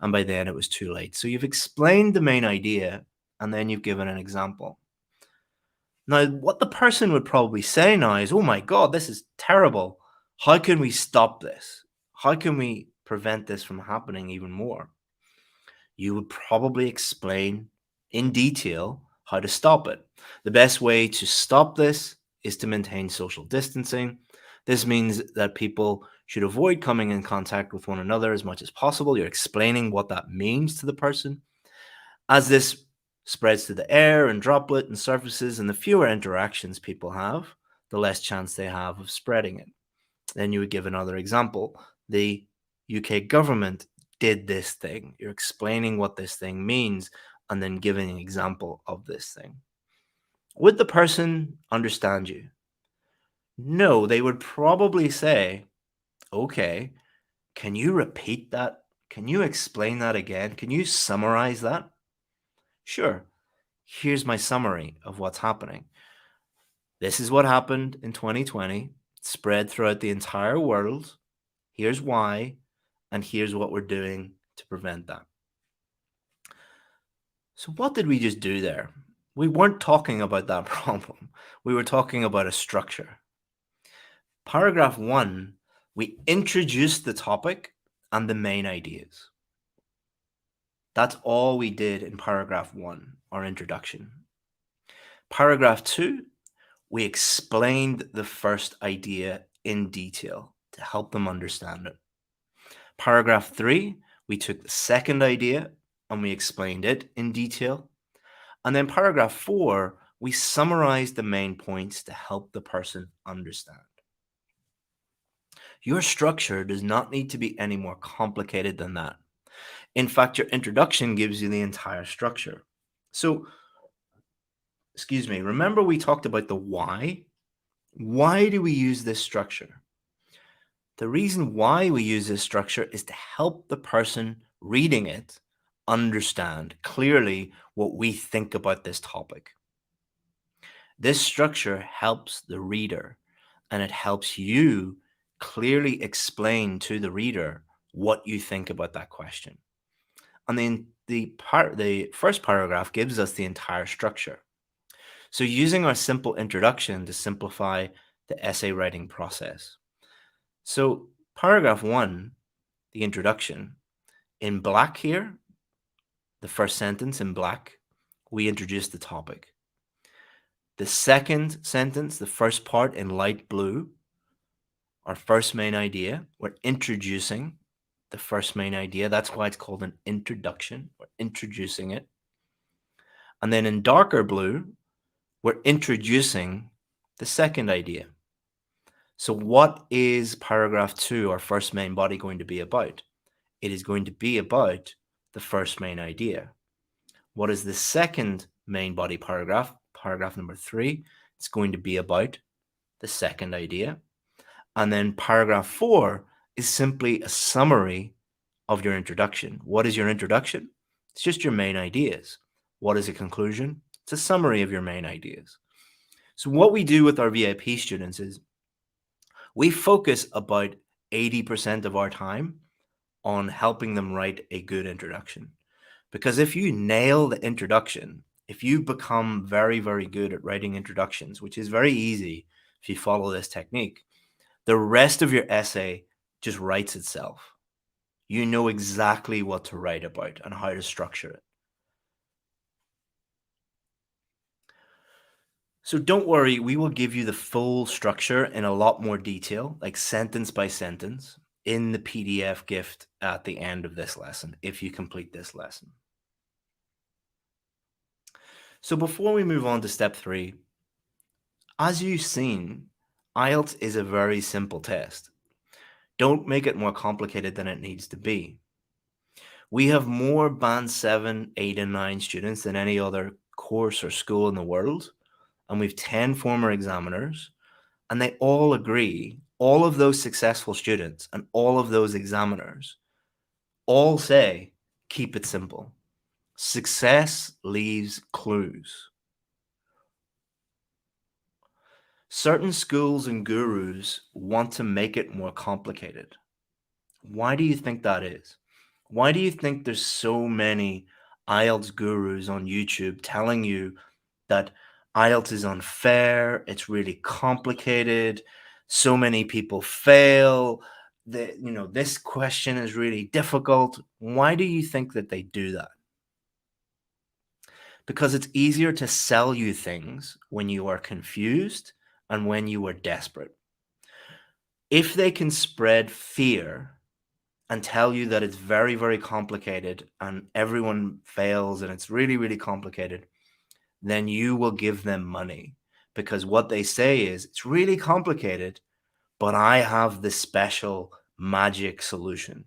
and by then it was too late. So you've explained the main idea, and then you've given an example. Now, what the person would probably say now is, oh my God, this is terrible. How can we stop this? How can we prevent this from happening even more? You would probably explain in detail how to stop it. The best way to stop this is to maintain social distancing. This means that people should avoid coming in contact with one another as much as possible. You're explaining what that means to the person. As this spreads to the air and droplet and surfaces, and the fewer interactions people have, the less chance they have of spreading it. Then you would give another example. The UK government did this thing. You're explaining what this thing means and then giving an example of this thing. Would the person understand you? No, they would probably say, okay, can you repeat that? Can you explain that again? Can you summarize that? Sure. Here's my summary of what's happening. This is what happened in 2020, spread throughout the entire world. Here's why, and here's what we're doing to prevent that. So, what did we just do there? We weren't talking about that problem. We were talking about a structure. Paragraph 1, we introduced the topic and the main ideas. That's all we did in paragraph 1, our introduction. Paragraph 2, we explained the first idea in detail to help them understand it. Paragraph 3, we took the second idea and we explained it in detail. And then paragraph 4, we summarized the main points to help the person understand. Your structure does not need to be any more complicated than that. In fact, your introduction gives you the entire structure. So, excuse me, remember we talked about the why? Why do we use this structure? The reason why we use this structure is to help the person reading it understand clearly what we think about this topic. This structure helps the reader, and it helps you clearly explain to the reader what you think about that question. And then the first paragraph gives us the entire structure. So using our simple introduction to simplify the essay writing process. So paragraph 1, the introduction, in black here, the first sentence in black, we introduce the topic. The second sentence, the first part in light blue, our first main idea, we're introducing the first main idea. That's why it's called an introduction. We're introducing it. And then in darker blue, we're introducing the second idea. So what is paragraph 2, our first main body, going to be about? It is going to be about the first main idea. What is the second main body paragraph? Paragraph number 3, it's going to be about the second idea. And then paragraph 4 is simply a summary of your introduction. What is your introduction? It's just your main ideas. What is a conclusion? It's a summary of your main ideas. So what we do with our VIP students is we focus about 80% of our time on helping them write a good introduction. Because if you nail the introduction, if you become very, very good at writing introductions, which is very easy if you follow this technique, the rest of your essay just writes itself. You know exactly what to write about and how to structure it. So don't worry, we will give you the full structure in a lot more detail, like sentence by sentence, in the PDF gift at the end of this lesson, if you complete this lesson. So before we move on to step 3, as you've seen, IELTS is a very simple test. Don't make it more complicated than it needs to be. We have more Band 7, 8, and 9 students than any other course or school in the world, and we've 10 former examiners, and they all agree, all of those successful students and all of those examiners all say, keep it simple. Success leaves clues. Certain schools and gurus want to make it more complicated. Why do you think that is? Why do you think there's so many IELTS gurus on YouTube telling you that IELTS is unfair, it's really complicated, so many people fail, this question is really difficult? Why do you think that they do that? Because it's easier to sell you things when you are confused and when you are desperate. If they can spread fear and tell you that it's very, very complicated and everyone fails and it's really, really complicated, then you will give them money, because what they say is it's really complicated, but I have this special magic solution.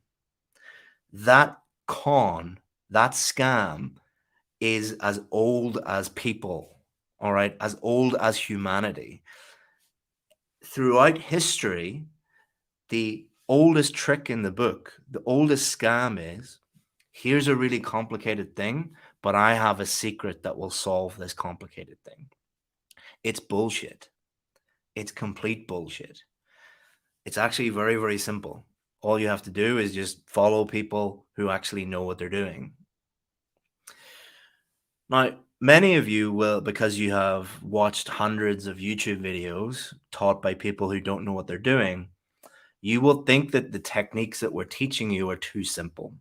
That con, that scam is as old as people, all right, as old as humanity. Throughout history, the oldest trick in the book, the oldest scam is, here's a really complicated thing, but I have a secret that will solve this complicated thing. It's bullshit. It's complete bullshit. It's actually very, very simple. All you have to do is just follow people who actually know what they're doing. Now, many of you will, because you have watched hundreds of YouTube videos taught by people who don't know what they're doing, you will think that the techniques that we're teaching you are too simple.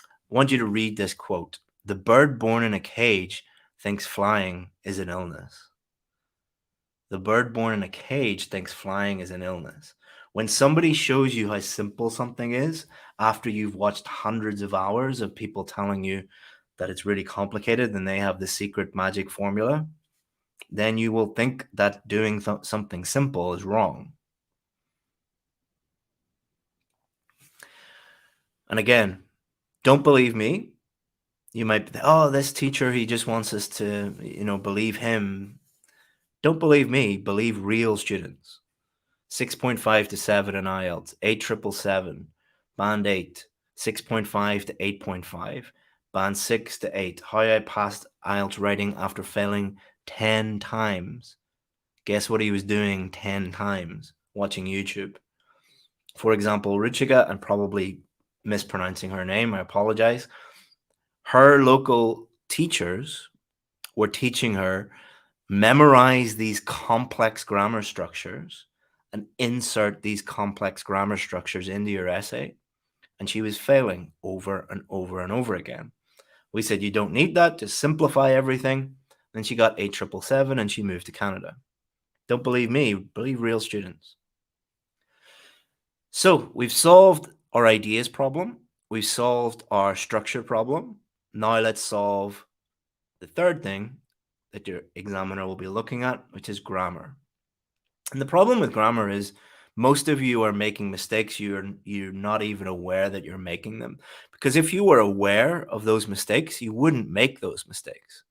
I want you to read this quote. The bird born in a cage thinks flying is an illness. The bird born in a cage thinks flying is an illness. When somebody shows you how simple something is, after you've watched hundreds of hours of people telling you that it's really complicated and they have the secret magic formula, then you will think that doing something simple is wrong. And again, don't believe me. You might be, oh, this teacher, he just wants us to, believe him. Don't believe me, believe real students. 6.5 to 7 in IELTS, 8,777, Band 8, 6.5 to 8.5, Band 6 to 8. How I passed IELTS writing after failing 10 times. Guess what he was doing 10 times? Watching YouTube. For example, Ruchika, I'm probably mispronouncing her name, I apologize. Her local teachers were teaching her memorize these complex grammar structures and insert these complex grammar structures into your essay. And she was failing over and over and over again. We said, you don't need that, just simplify everything. Then she got 8,777 and she moved to Canada. Don't believe me, believe real students. So we've solved our ideas problem. We've solved our structure problem. Now let's solve the third thing that your examiner will be looking at, which is grammar. And the problem with grammar is most of you are making mistakes. You're not even aware that you're making them. Because if you were aware of those mistakes, you wouldn't make those mistakes.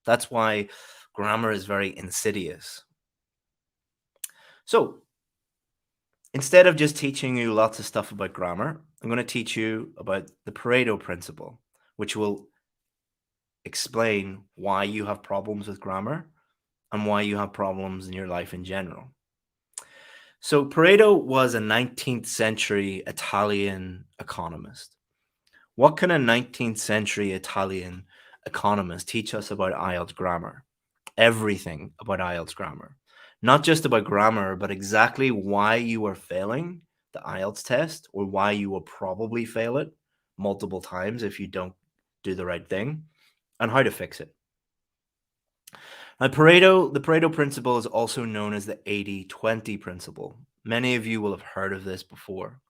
That's why grammar is very insidious. So instead of just teaching you lots of stuff about grammar, I'm going to teach you about the Pareto principle, which will explain why you have problems with grammar and why you have problems in your life in general. So Pareto was a 19th century Italian economist. What can a 19th century Italian economist teach us about IELTS grammar? Everything about IELTS grammar. Not just about grammar, but exactly why you are failing the IELTS test, or why you will probably fail it multiple times if you don't do the right thing, and how to fix it. Now, the Pareto principle is also known as the 80-20 principle. Many of you will have heard of this before.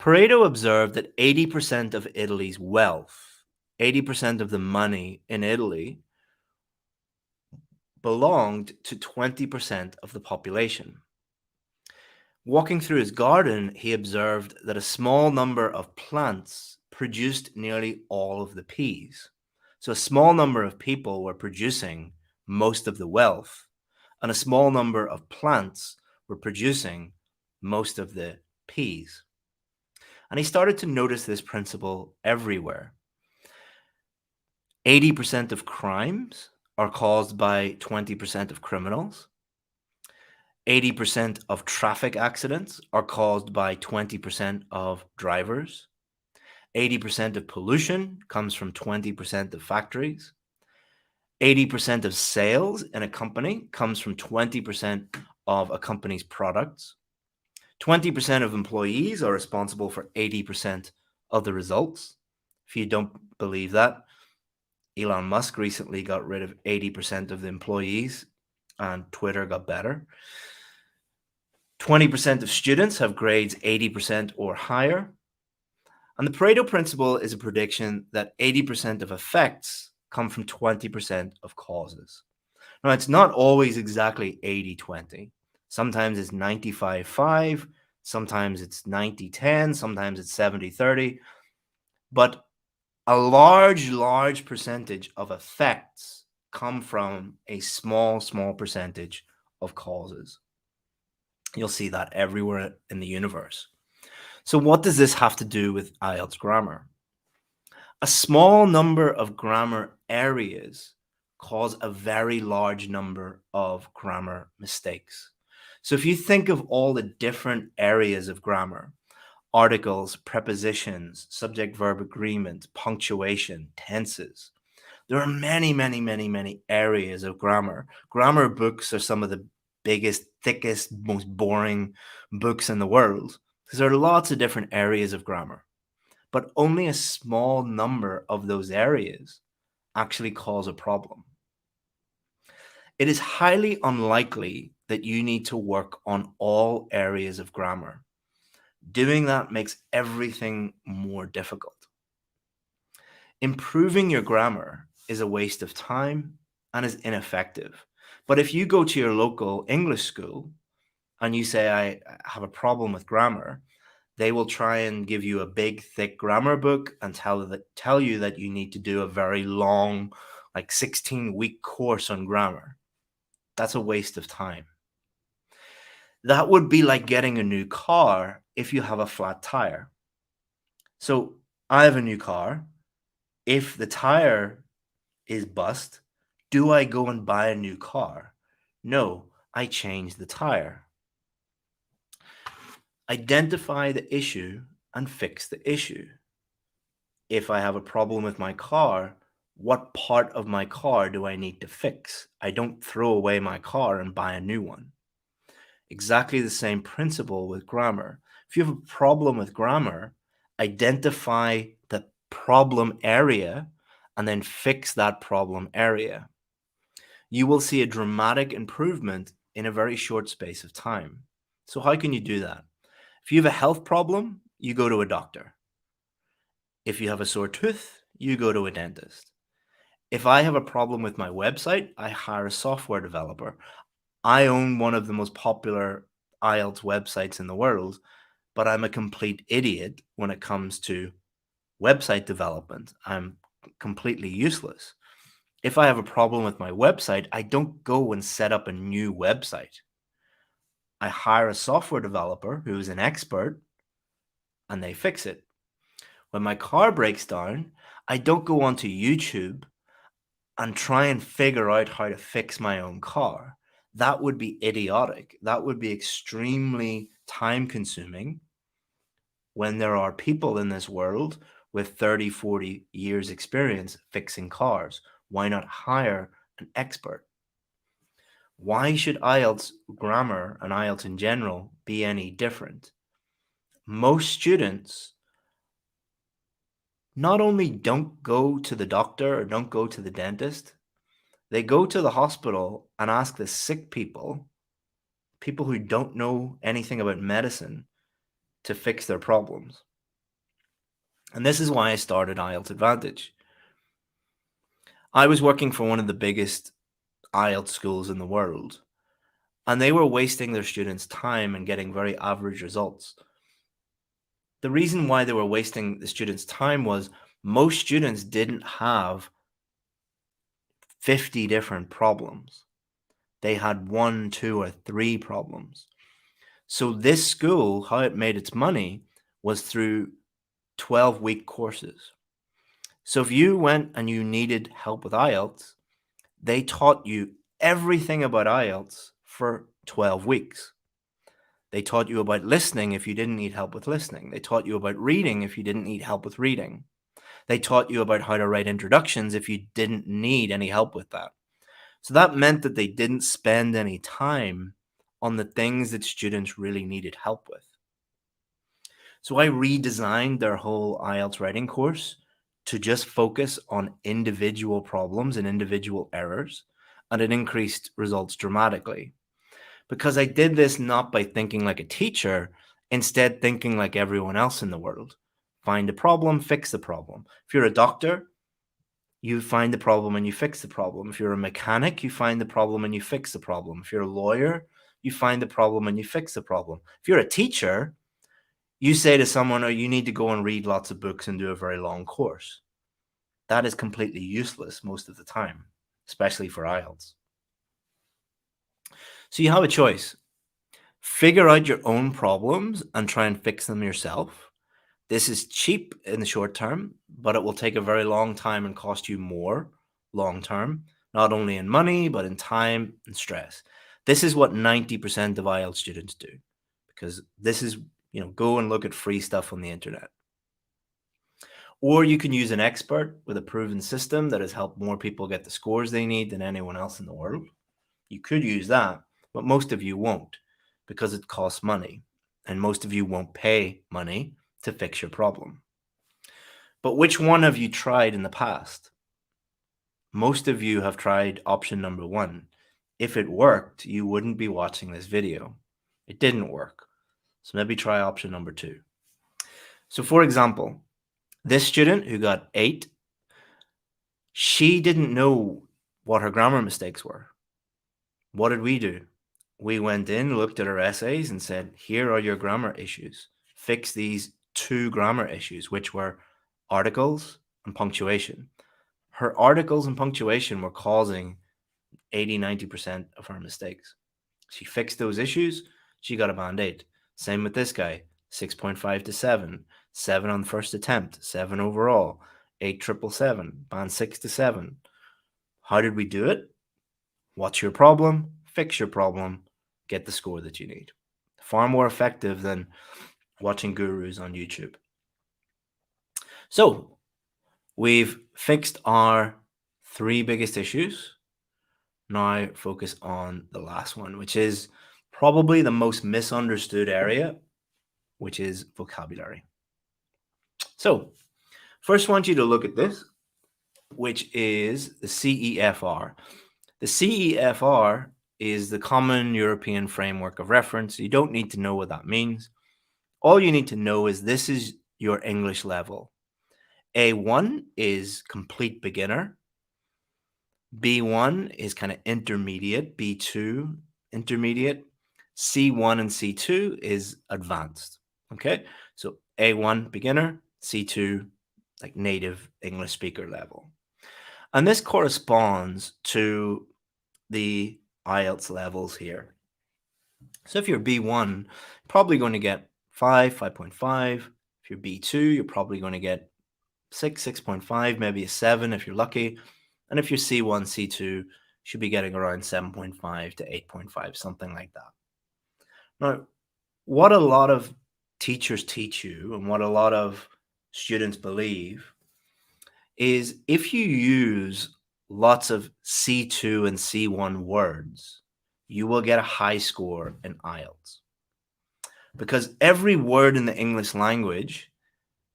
Pareto observed that 80% of Italy's wealth, 80% of the money in Italy, belonged to 20% of the population. Walking through his garden, he observed that a small number of plants produced nearly all of the peas. So a small number of people were producing most of the wealth, and a small number of plants were producing most of the peas. And he started to notice this principle everywhere. 80% of crimes are caused by 20% of criminals. 80% of traffic accidents are caused by 20% of drivers. 80% of pollution comes from 20% of factories. 80% of sales in a company comes from 20% of a company's products. 20% of employees are responsible for 80% of the results. If you don't believe that, Elon Musk recently got rid of 80% of the employees and Twitter got better. 20% of students have grades 80% or higher. And the Pareto principle is a prediction that 80% of effects come from 20% of causes. Now, it's not always exactly 80-20. Sometimes it's 95-5, sometimes it's 90-10, sometimes it's 70-30. But a large percentage of effects come from a small percentage of causes. You'll see that everywhere in the universe. So what does this have to do with IELTS grammar? A small number of grammar areas cause a very large number of grammar mistakes. So if you think of all the different areas of grammar, articles, prepositions, subject-verb agreement, punctuation, tenses, there are many areas of grammar. Grammar books are some of the biggest, thickest, most boring books in the world because there are lots of different areas of grammar. But only a small number of those areas actually cause a problem. It is highly unlikely that you need to work on all areas of grammar. Doing that makes everything more difficult. Improving your grammar is a waste of time and is ineffective. But if you go to your local English school and you say, I have a problem with grammar, they will try and give you a big, thick grammar book and tell you that you need to do a very long, like 16-week course on grammar. That's a waste of time. That would be like getting a new car if you have a flat tire. So I have a new car. If the tire is bust, do I go and buy a new car? No, I change the tire. Identify the issue and fix the issue. If I have a problem with my car, what part of my car do I need to fix? I don't throw away my car and buy a new one. Exactly the same principle with grammar. If you have a problem with grammar, identify the problem area and then fix that problem area. You will see a dramatic improvement in a very short space of time. So how can you do that? If you have a health problem, you go to a doctor. If you have a sore tooth, you go to a dentist. If I have a problem with my website, I hire a software developer. I own one of the most popular IELTS websites in the world, but I'm a complete idiot when it comes to website development. I'm completely useless. If I have a problem with my website, I don't go and set up a new website. I hire a software developer who's an expert and they fix it. When my car breaks down, I don't go onto YouTube and try and figure out how to fix my own car. That would be idiotic. That would be extremely time consuming when there are people in this world with 30, 40 years experience fixing cars. Why not hire an expert? Why should IELTS grammar and IELTS in general be any different? Most students not only don't go to the doctor or don't go to the dentist, they go to the hospital and ask the sick people, people who don't know anything about medicine, to fix their problems. And this is why I started IELTS Advantage. I was working for one of the biggest IELTS schools in the world, and they were wasting their students' time and getting very average results. The reason why they were wasting the students' time was most students didn't have 50 different problems. They had 1, 2, or 3 problems. So this school, how it made its money was through 12-week courses. So if you went and you needed help with IELTS, they taught you everything about IELTS for 12 weeks. They taught you about listening if you didn't need help with listening. They taught you about reading if you didn't need help with reading. They taught you about how to write introductions if you didn't need any help with that. So that meant that they didn't spend any time on the things that students really needed help with. So I redesigned their whole IELTS writing course to just focus on individual problems and individual errors, and it increased results dramatically. Because I did this not by thinking like a teacher, instead thinking like everyone else in the world. Find a problem, fix the problem. If you're a doctor, you find the problem and you fix the problem. If you're a mechanic, you find the problem and you fix the problem. If you're a lawyer, you find the problem and you fix the problem. If you're a teacher, you say to someone, oh, you need to go and read lots of books and do a very long course. That is completely useless most of the time, especially for IELTS. So you have a choice. Figure out your own problems and try and fix them yourself. This is cheap in the short term, but it will take a very long time and cost you more long term, not only in money, but in time and stress. This is what 90% of IELTS students do, because this is, go and look at free stuff on the internet. Or you can use an expert with a proven system that has helped more people get the scores they need than anyone else in the world. You could use that, but most of you won't because it costs money, and most of you won't pay money to fix your problem. But which one have you tried in the past? Most of you have tried option number 1. If it worked, you wouldn't be watching this video. It didn't work. So maybe try option number 2. So for example, this student who got 8, she didn't know what her grammar mistakes were. What did we do? We went in, looked at her essays and said, here are your grammar issues. Fix these 2 grammar issues, which were articles and punctuation. Her articles and punctuation were causing 80-90% of her mistakes. She fixed those issues. She got a band 8. Same with this guy, 6.5 to 7, 7 on the first attempt, 7 overall, 8,777, band 6 to 7. How did we do it? What's your problem? Fix your problem. Get the score that you need. Far more effective than watching gurus on YouTube. So we've fixed our 3 biggest issues. Now focus on the last one, which is probably the most misunderstood area, which is vocabulary. So first I want you to look at this, which is the CEFR. The CEFR is the Common European Framework of Reference. You don't need to know what that means. All you need to know is this is your English level. A1 is complete beginner. B1 is kind of intermediate. B2, intermediate. C1 and C2 is advanced. Okay, so A1, beginner. C2, like native English speaker level. And this corresponds to the IELTS levels here. So if you're B1, probably going to get 5, 5.5. If you're B2, you're probably going to get 6, 6.5, maybe a 7 if you're lucky. And if you're C1, C2, you should be getting around 7.5 to 8.5, something like that. Now, what a lot of teachers teach you and what a lot of students believe is if you use lots of C2 and C1 words, you will get a high score in IELTS. Because every word in the English language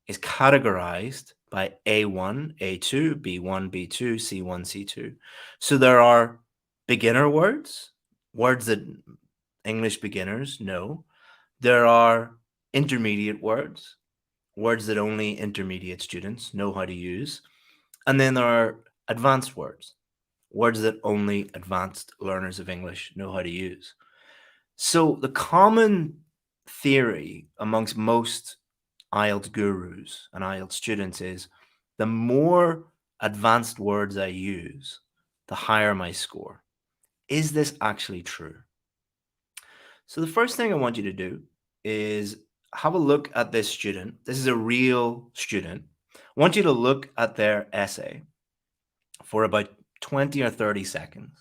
is categorized by A1, A2, B1, B2, C1, C2. So there are beginner words, words that English beginners know. There are intermediate words, words that only intermediate students know how to use. And then there are advanced words, words that only advanced learners of English know how to use. So the common theory amongst most IELTS gurus and IELTS students is the more advanced words I use, the higher my score. Is this actually true? So the first thing I want you to do is have a look at this student. This is a real student. I want you to look at their essay for about 20 or 30 seconds.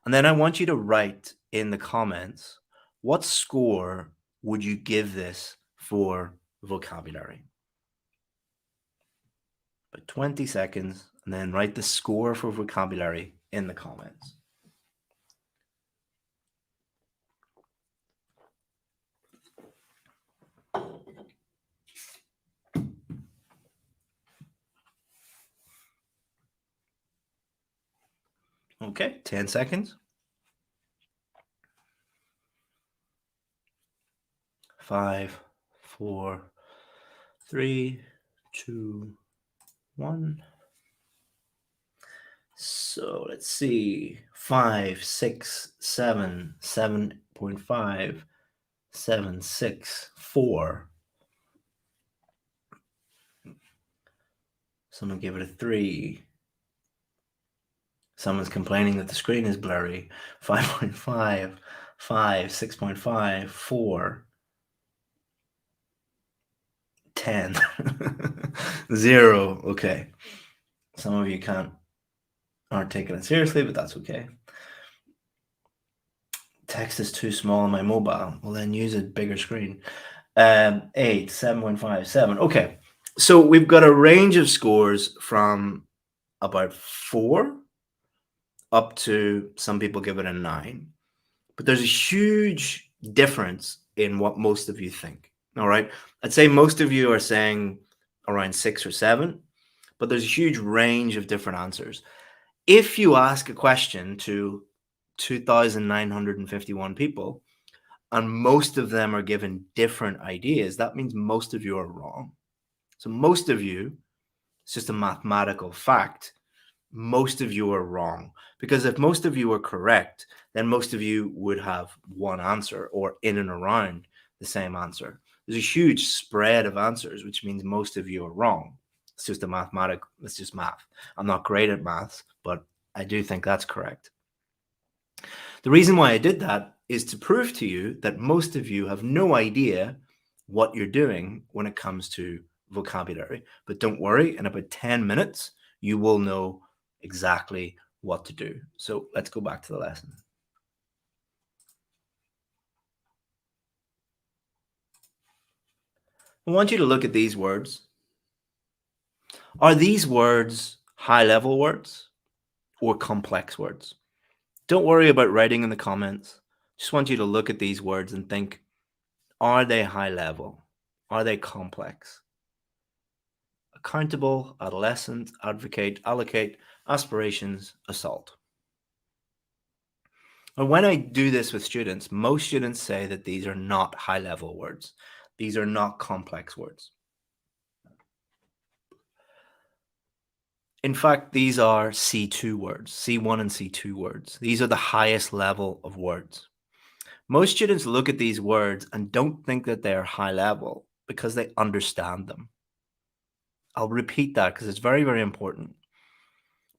And then I want you to write in the comments, what score would you give this for vocabulary? About 20 seconds, and then write the score for vocabulary in the comments. Okay, 10 seconds. 5, 4, 3, 2, 1. So let's see. 5, 6, 7, 7.5, 7, 6, 4. Someone give it a 3. Someone's complaining that the screen is blurry. 5.5, 5, 6.5, 4, 10. 0. Okay. Some of you aren't taking it seriously, but that's okay. Text is too small on my mobile. Well, then use a bigger screen. 8, 7.5, 7. Okay. So we've got a range of scores from about 4 up to some people give it a 9. But there's a huge difference in what most of you think. All right. I'd say most of you are saying around 6 or 7, but there's a huge range of different answers. If you ask a question to 2,951 people and most of them are given different ideas, that means most of you are wrong. So most of you, it's just a mathematical fact, most of you are wrong. Because if most of you are correct, then most of you would have one answer or in and around the same answer. There's a huge spread of answers, which means most of you are wrong. It's just it's just math. I'm not great at maths, but I do think that's correct. The reason why I did that is to prove to you that most of you have no idea what you're doing when it comes to vocabulary. But don't worry, in about 10 minutes, you will know exactly what to do. So let's go back to the lesson. I want you to look at these words. Are these words high-level words or complex words? Don't worry about writing in the comments. Just want you to look at these words and think, are they high level? Are they complex? Accountable, adolescent, advocate, allocate, aspirations, assault. And when I do this with students, most students say that these are not high level words. These are not complex words. In fact, these are C2 words, C1 and C2 words. These are the highest level of words. Most students look at these words and don't think that they are high level because they understand them. I'll repeat that because it's very, very important.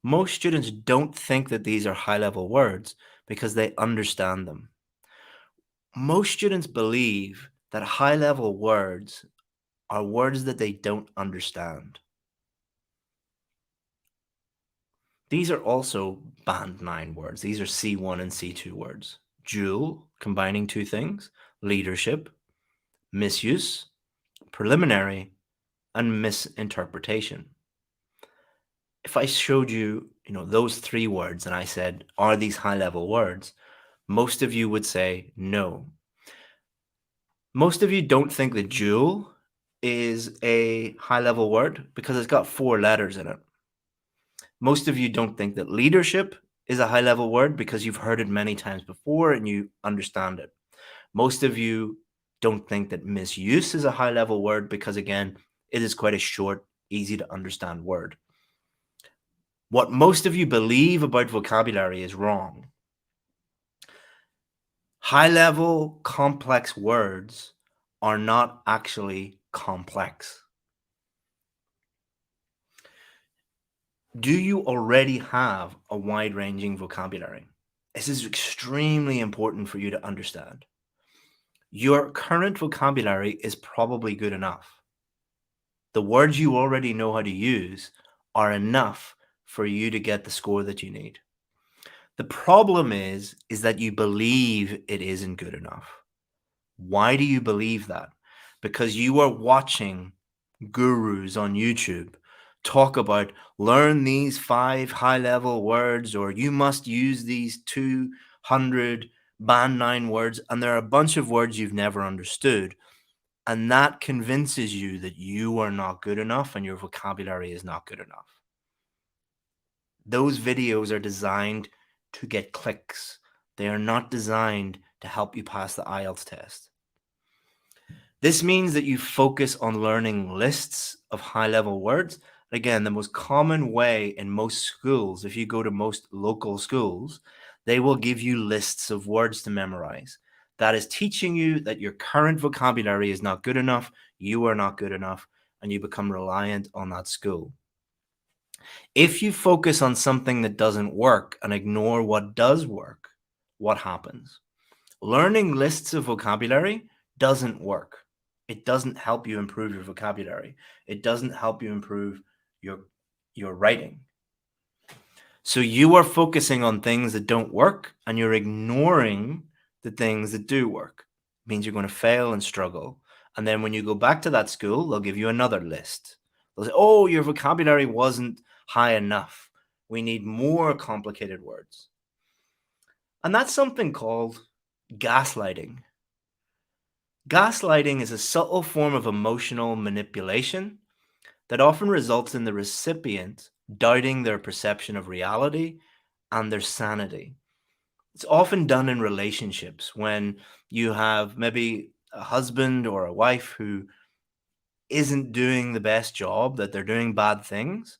Most students don't think that these are high level words because they understand them. Most students believe that high level words are words that they don't understand. These are also band 9 words. These are C1 and C2 words. Dual, combining two things, leadership, misuse, preliminary, and misinterpretation. If I showed you, those 3 words and I said, are these high level words? Most of you would say no. Most of you don't think that dual is a high level word because it's got 4 letters in it. Most of you don't think that leadership is a high level word because you've heard it many times before and you understand it. Most of you don't think that misuse is a high level word because, again, it is quite a short, easy to understand word. What most of you believe about vocabulary is wrong. High level, complex words are not actually complex. Do you already have a wide ranging vocabulary? This is extremely important for you to understand. Your current vocabulary is probably good enough. The words you already know how to use are enough for you to get the score that you need. The problem is that you believe it isn't good enough. Why do you believe that? Because you are watching gurus on YouTube talk about learn these 5 high level words, or you must use these 200 band 9 words, and there are a bunch of words you've never understood. And that convinces you that you are not good enough and your vocabulary is not good enough. Those videos are designed to get clicks. They are not designed to help you pass the IELTS test. This means that you focus on learning lists of high-level words. Again, the most common way in most schools, if you go to most local schools, they will give you lists of words to memorize. That is teaching you that your current vocabulary is not good enough, you are not good enough, and you become reliant on that school. If you focus on something that doesn't work and ignore what does work, what happens? Learning lists of vocabulary doesn't work. It doesn't help you improve your vocabulary. It doesn't help you improve your writing. So you are focusing on things that don't work and you're ignoring the things that do work. It means you're going to fail and struggle. And then when you go back to that school, they'll give you another list. They'll say, oh, your vocabulary wasn't high enough. We need more complicated words. And that's something called gaslighting. Gaslighting is a subtle form of emotional manipulation that often results in the recipient doubting their perception of reality and their sanity. It's often done in relationships when you have maybe a husband or a wife who isn't doing the best job, that they're doing bad things.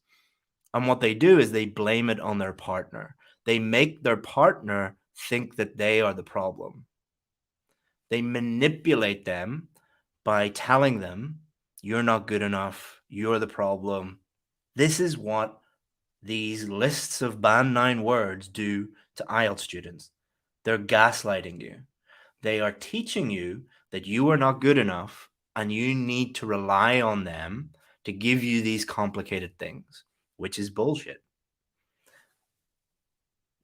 And what they do is they blame it on their partner. They make their partner think that they are the problem. They manipulate them by telling them, you're not good enough, you're the problem. This is what these lists of band 9 words do to IELTS students. They're gaslighting you. They are teaching you that you are not good enough and you need to rely on them to give you these complicated things, which is bullshit.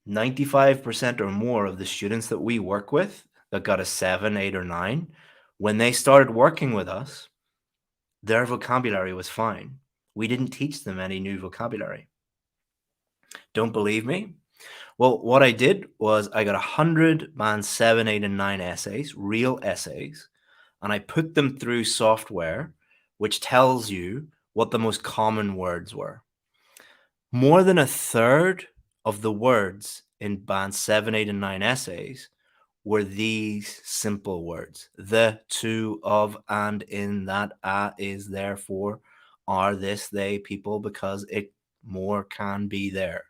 95% or more of the students that we work with that got a 7, 8, or 9, when they started working with us, their vocabulary was fine. We didn't teach them any new vocabulary. Don't believe me? Well, what I did was I got 100 band 7, 8, and 9 essays, real essays, and I put them through software which tells you what the most common words were. More than a third of the words in band 7, 8, and 9 essays were these simple words: the, to, of, and, in, that, is, therefore, are, this, they, people, because, it, more, can, be, there.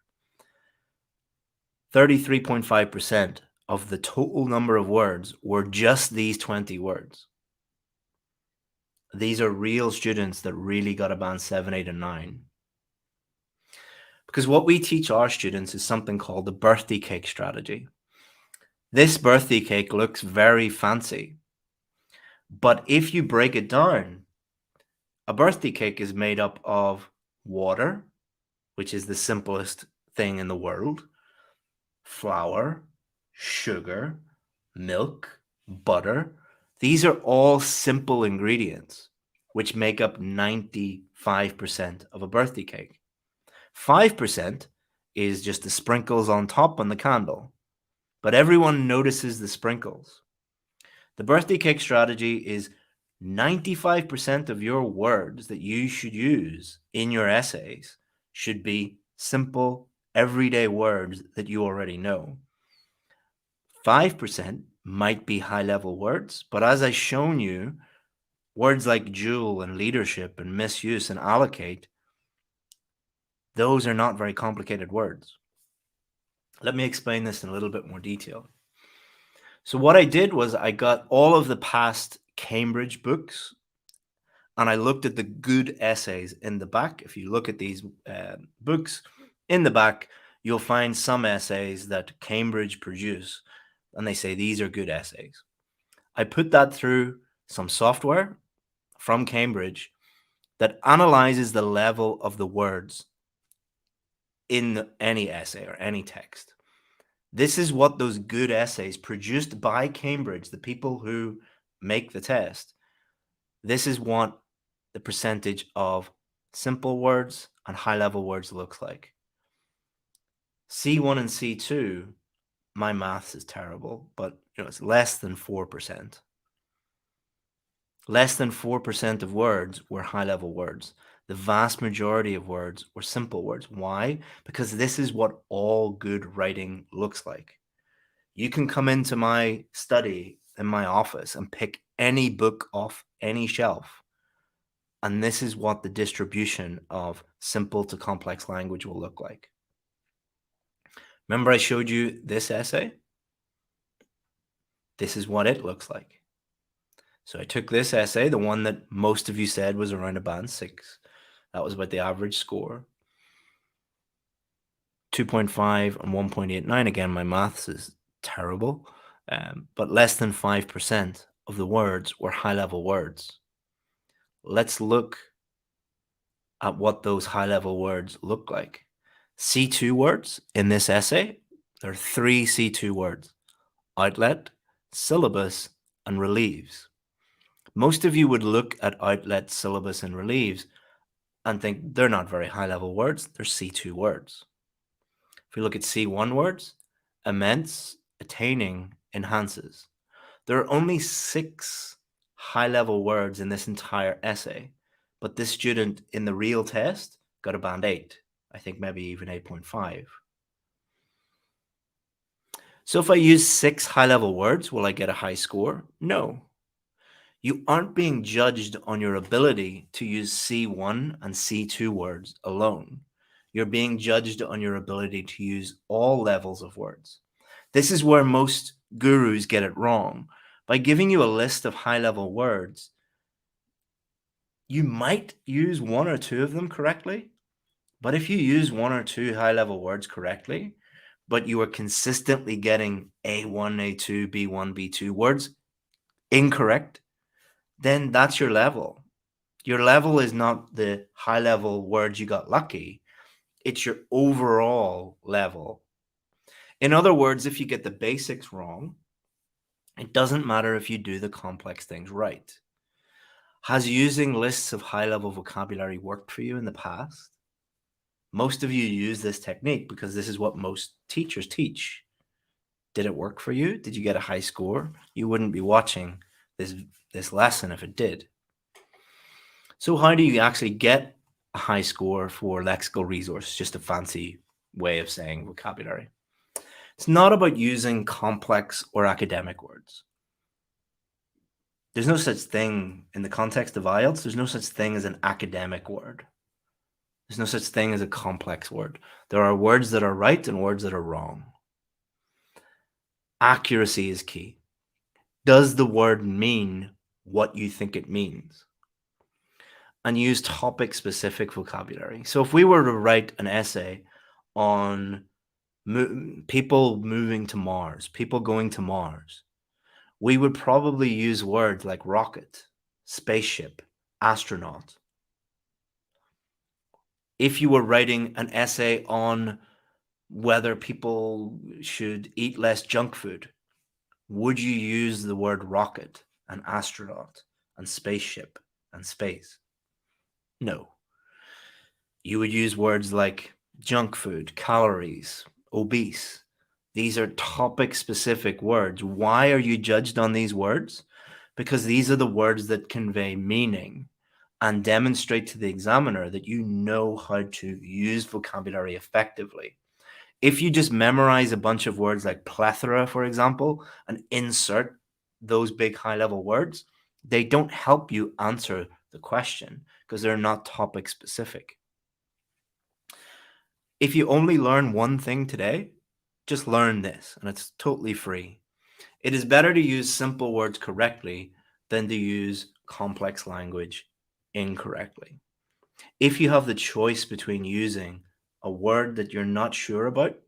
33.5% of the total number of words were just these 20 words. These are real students that really got a band 7, 8, and 9. Because what we teach our students is something called the birthday cake strategy. This birthday cake looks very fancy, but if you break it down, a birthday cake is made up of water, which is the simplest thing in the world, flour, sugar, milk, butter. These are all simple ingredients, which make up 95% of a birthday cake. 5% is just the sprinkles on top on the candle, but everyone notices the sprinkles. The birthday cake strategy is 95% of your words that you should use in your essays should be simple, everyday words that you already know. 5% might be high-level words, but as I've shown you, words like jewel and leadership and misuse and allocate, those are not very complicated words. Let me explain this in a little bit more detail. So what I did was I got all of the past Cambridge books and I looked at the good essays in the back. If you look at these books in the back, you'll find some essays that Cambridge produce, and they say these are good essays. I put that through some software from Cambridge that analyzes the level of the words in any essay or any text. This is what those good essays produced by Cambridge, the people who make the test, this is what the percentage of simple words and high-level words looks like. C1 and C2, my maths is terrible, but it's less than 4%. Less than 4% of words were high-level words. The vast majority of words were simple words. Why? Because this is what all good writing looks like. You can come into my study in my office and pick any book off any shelf. And this is what the distribution of simple to complex language will look like. Remember I showed you this essay? This is what it looks like. So I took this essay, the one that most of you said was around a band 6. That was about the average score. 2.5 and 1.89. Again, my maths is terrible, but less than 5% of the words were high-level words. Let's look at what those high-level words look like. C2 words in this essay, there are 3 C2 words: outlet, syllabus, and relieves. Most of you would look at outlet, syllabus, and relieves and think they're not very high-level words, they're C2 words. If we look at C1 words, immense, attaining, enhances. There are only 6 high-level words in this entire essay, but this student in the real test got a band 8, I think maybe even 8.5. So if I use 6 high-level words, will I get a high score? No. You aren't being judged on your ability to use C1 and C2 words alone. You're being judged on your ability to use all levels of words. This is where most gurus get it wrong. By giving you a list of high-level words, you might use 1 or 2 of them correctly, but if you use 1 or 2 high-level words correctly, but you are consistently getting A1, A2, B1, B2 words incorrect, then that's your level. Your level is not the high-level words you got lucky. It's your overall level. In other words, if you get the basics wrong, it doesn't matter if you do the complex things right. Has using lists of high-level vocabulary worked for you in the past? Most of you use this technique because this is what most teachers teach. Did it work for you? Did you get a high score? You wouldn't be watching this lesson if it did. So how do you actually get a high score for lexical resource? Just a fancy way of saying vocabulary. It's not about using complex or academic words. There's no such thing in the context of IELTS. There's no such thing as an academic word. There's no such thing as a complex word. There are words that are right and words that are wrong. Accuracy is key. Does the word mean what you think it means? And use topic-specific vocabulary. So if we were to write an essay on people moving to Mars, people going to Mars, we would probably use words like rocket, spaceship, astronaut. If you were writing an essay on whether people should eat less junk food, would you use the word rocket and astronaut and spaceship and space? No. You would use words like junk food, calories, obese. These are topic-specific words. Why are you judged on these words? Because these are the words that convey meaning and demonstrate to the examiner that you know how to use vocabulary effectively. If you just memorize a bunch of words like plethora, for example, and insert those big high-level words, they don't help you answer the question because they're not topic-specific. If you only learn one thing today, just learn this, and it's totally free. It is better to use simple words correctly than to use complex language incorrectly. If you have the choice between using a word that you're not sure about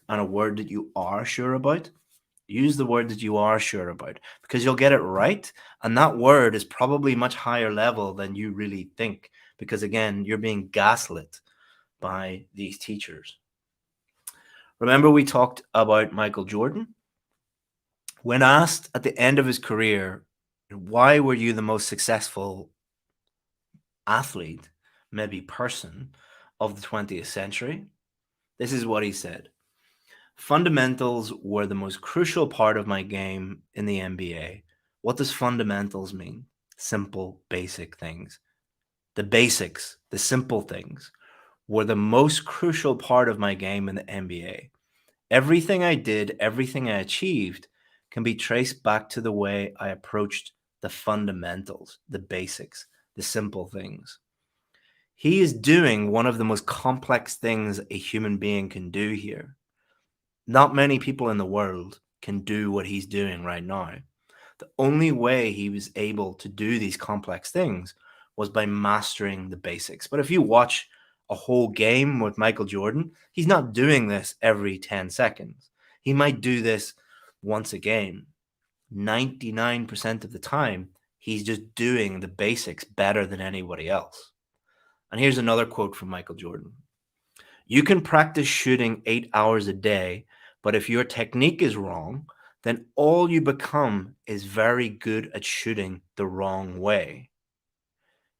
and a word that you are sure about, use the word that you are sure about because you'll get it right. And that word is probably much higher level than you really think because, again, you're being gaslit by these teachers. Remember, we talked about Michael Jordan? When asked at the end of his career, why were you the most successful athlete, maybe person, of the 20th century? This is what he said. Fundamentals were the most crucial part of my game in the NBA. What does fundamentals mean? Simple, basic things. The basics, the simple things, were the most crucial part of my game in the NBA. Everything I did, everything I achieved can be traced back to the way I approached the fundamentals, the basics, the simple things. He is doing one of the most complex things a human being can do here. Not many people in the world can do what he's doing right now. The only way he was able to do these complex things was by mastering the basics. But if you watch a whole game with Michael Jordan, he's not doing this every 10 seconds. He might do this once a game. 99% of the time, he's just doing the basics better than anybody else. And here's another quote from Michael Jordan. You can practice shooting 8 hours a day, but if your technique is wrong, then all you become is very good at shooting the wrong way.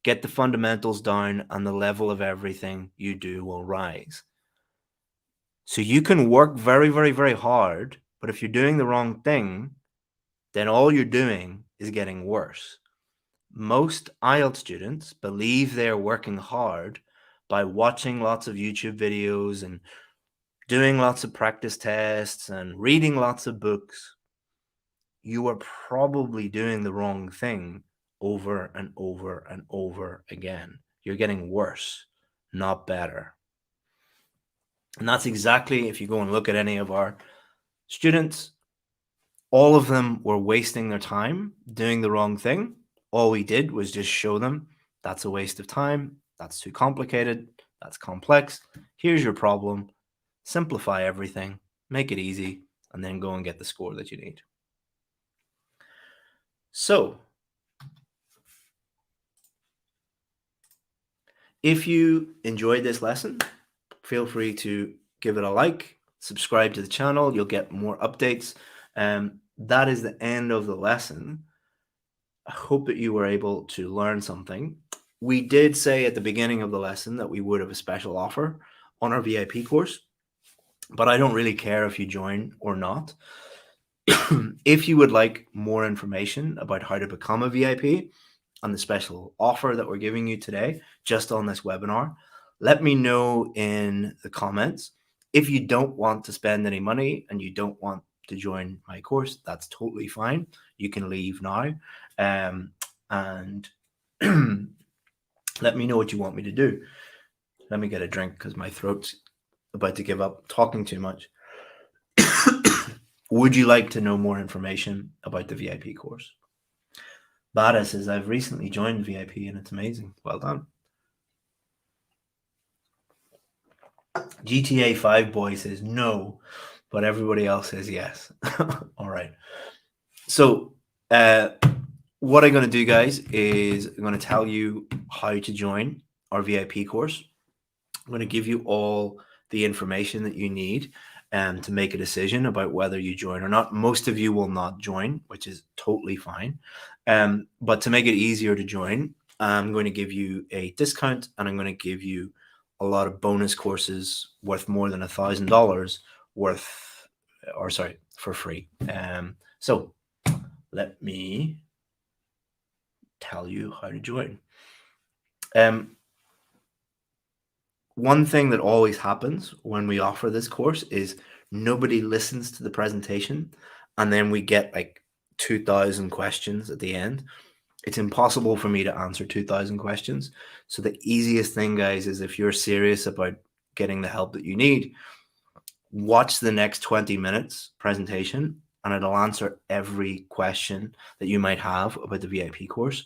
Get the fundamentals down, and the level of everything you do will rise. So you can work very, very, very hard, but if you're doing the wrong thing, then all you're doing is getting worse. Most IELTS students believe they're working hard by watching lots of YouTube videos and doing lots of practice tests and reading lots of books. You are probably doing the wrong thing over and over and over again. You're getting worse, not better. And that's exactly, if you go and look at any of our students, all of them were wasting their time doing the wrong thing. All we did was just show them that's a waste of time. That's too complicated. That's complex. Here's your problem. Simplify everything, make it easy, and then go and get the score that you need. So, if you enjoyed this lesson, feel free to give it a like, subscribe to the channel. You'll get more updates. That is the end of the lesson. I hope that you were able to learn something. We did say at the beginning of the lesson that we would have a special offer on our VIP course, but I don't really care if you join or not. If you would like more information about how to become a VIP and the special offer that we're giving you today, just on this webinar, let me know in the comments. If you don't want to spend any money and you don't want to join my course, that's totally fine. You can leave now. And let me know what you want me to do. Let me get a drink because my throat's about to give up talking too much. Would you like to know more information about the VIP course? Bada says, I've recently joined VIP and it's amazing. Well done. GTA 5 boy says no, but everybody else says yes. All right. So what I'm going to do, guys, is I'm going to tell you how to join our VIP course. I'm going to give you all the information that you need to make a decision about whether you join or not. Most of you will not join, which is totally fine. But to make it easier to join, I'm going to give you a discount and I'm going to give you a lot of bonus courses worth more than $1,000 for free. So let me tell you how to join. One thing that always happens when we offer this course is nobody listens to the presentation and then we get like 2,000 questions at the end. It's impossible for me to answer 2,000 questions. So the easiest thing, guys, is if you're serious about getting the help that you need, watch the next 20 minutes presentation and it'll answer every question that you might have about the VIP course.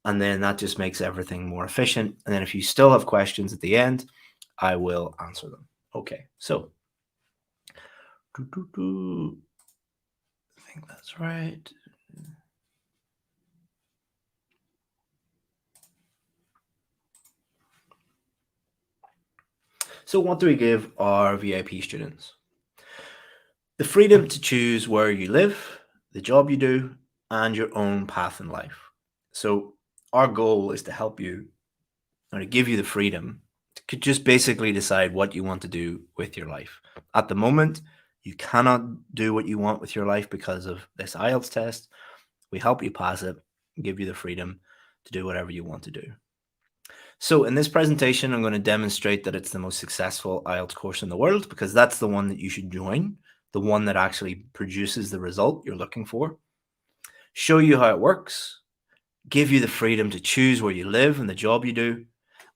And then that just makes everything more efficient. And then if you still have questions at the end, I will answer them. Okay, so I think that's right. So what do we give our VIP students? The freedom to choose where you live, the job you do, and your own path in life. So our goal is to help you, or to give you the freedom to just basically decide what you want to do with your life. At the moment, you cannot do what you want with your life because of this IELTS test. We help you pass it, give you the freedom to do whatever you want to do. So in this presentation, I'm going to demonstrate that it's the most successful IELTS course in the world, because that's the one that you should join, the one that actually produces the result you're looking for. Show you how it works, give you the freedom to choose where you live and the job you do,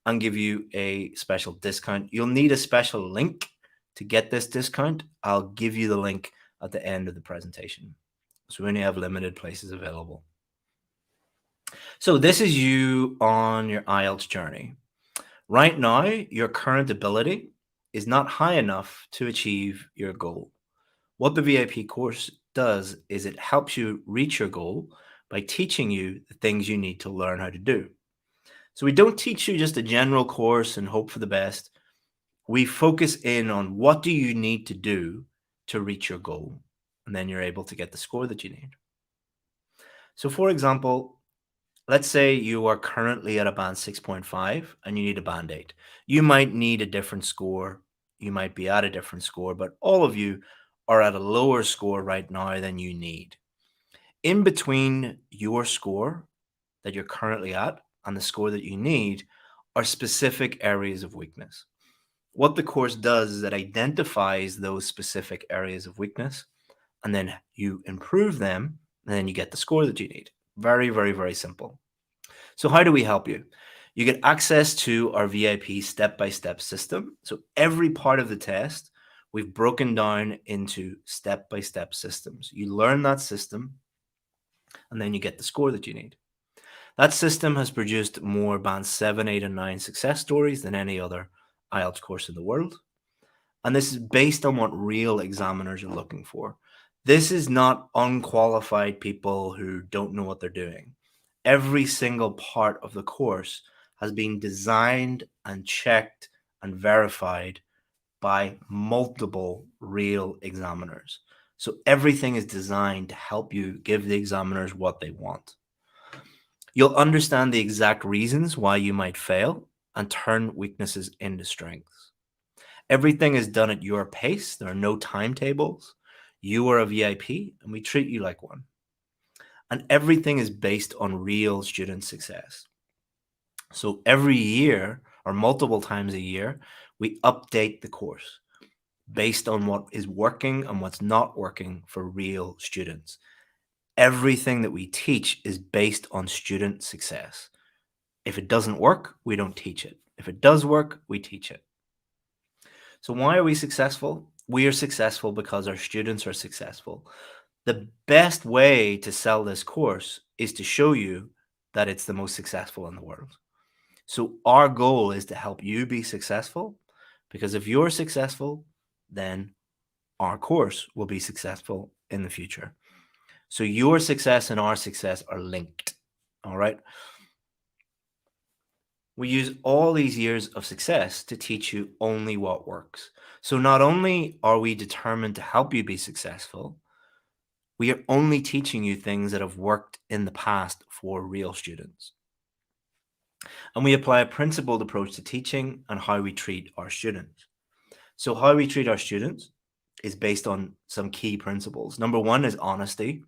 and give you a special discount. You'll need a special link to get this discount. I'll give you the link at the end of the presentation. So we only have limited places available. So this is you on your IELTS journey. Right now, your current ability is not high enough to achieve your goal. What the VIP course does is it helps you reach your goal by teaching you the things you need to learn how to do. So we don't teach you just a general course and hope for the best. We focus in on what do you need to do to reach your goal, and then you're able to get the score that you need. So for example, let's say you are currently at a band 6.5 and you need a band 8. You might need a different score. You might be at a different score, but all of you are at a lower score right now than you need. In between your score that you're currently at and the score that you need are specific areas of weakness. What the course does is it identifies those specific areas of weakness, and then you improve them, and then you get the score that you need. Very, very, very simple. So how do we help you? You get access to our VIP step-by-step system. So every part of the test, we've broken down into step-by-step systems. You learn that system, and then you get the score that you need. That system has produced more band 7, 8, and 9 success stories than any other IELTS course in the world. And this is based on what real examiners are looking for. This is not unqualified people who don't know what they're doing. Every single part of the course has been designed and checked and verified by multiple real examiners. So everything is designed to help you give the examiners what they want. You'll understand the exact reasons why you might fail and turn weaknesses into strengths. Everything is done at your pace. There are no timetables. You are a VIP and we treat you like one. And everything is based on real student success. So every year or multiple times a year, we update the course based on what is working and what's not working for real students. Everything that we teach is based on student success. If it doesn't work, we don't teach it. If it does work, we teach it. So why are we successful? We are successful because our students are successful. The best way to sell this course is to show you that it's the most successful in the world. So our goal is to help you be successful, because if you're successful, then our course will be successful in the future. So your success and our success are linked. All right. We use all these years of success to teach you only what works. So not only are we determined to help you be successful, we are only teaching you things that have worked in the past for real students. And we apply a principled approach to teaching and how we treat our students. So how we treat our students is based on some key principles. Number one is honesty.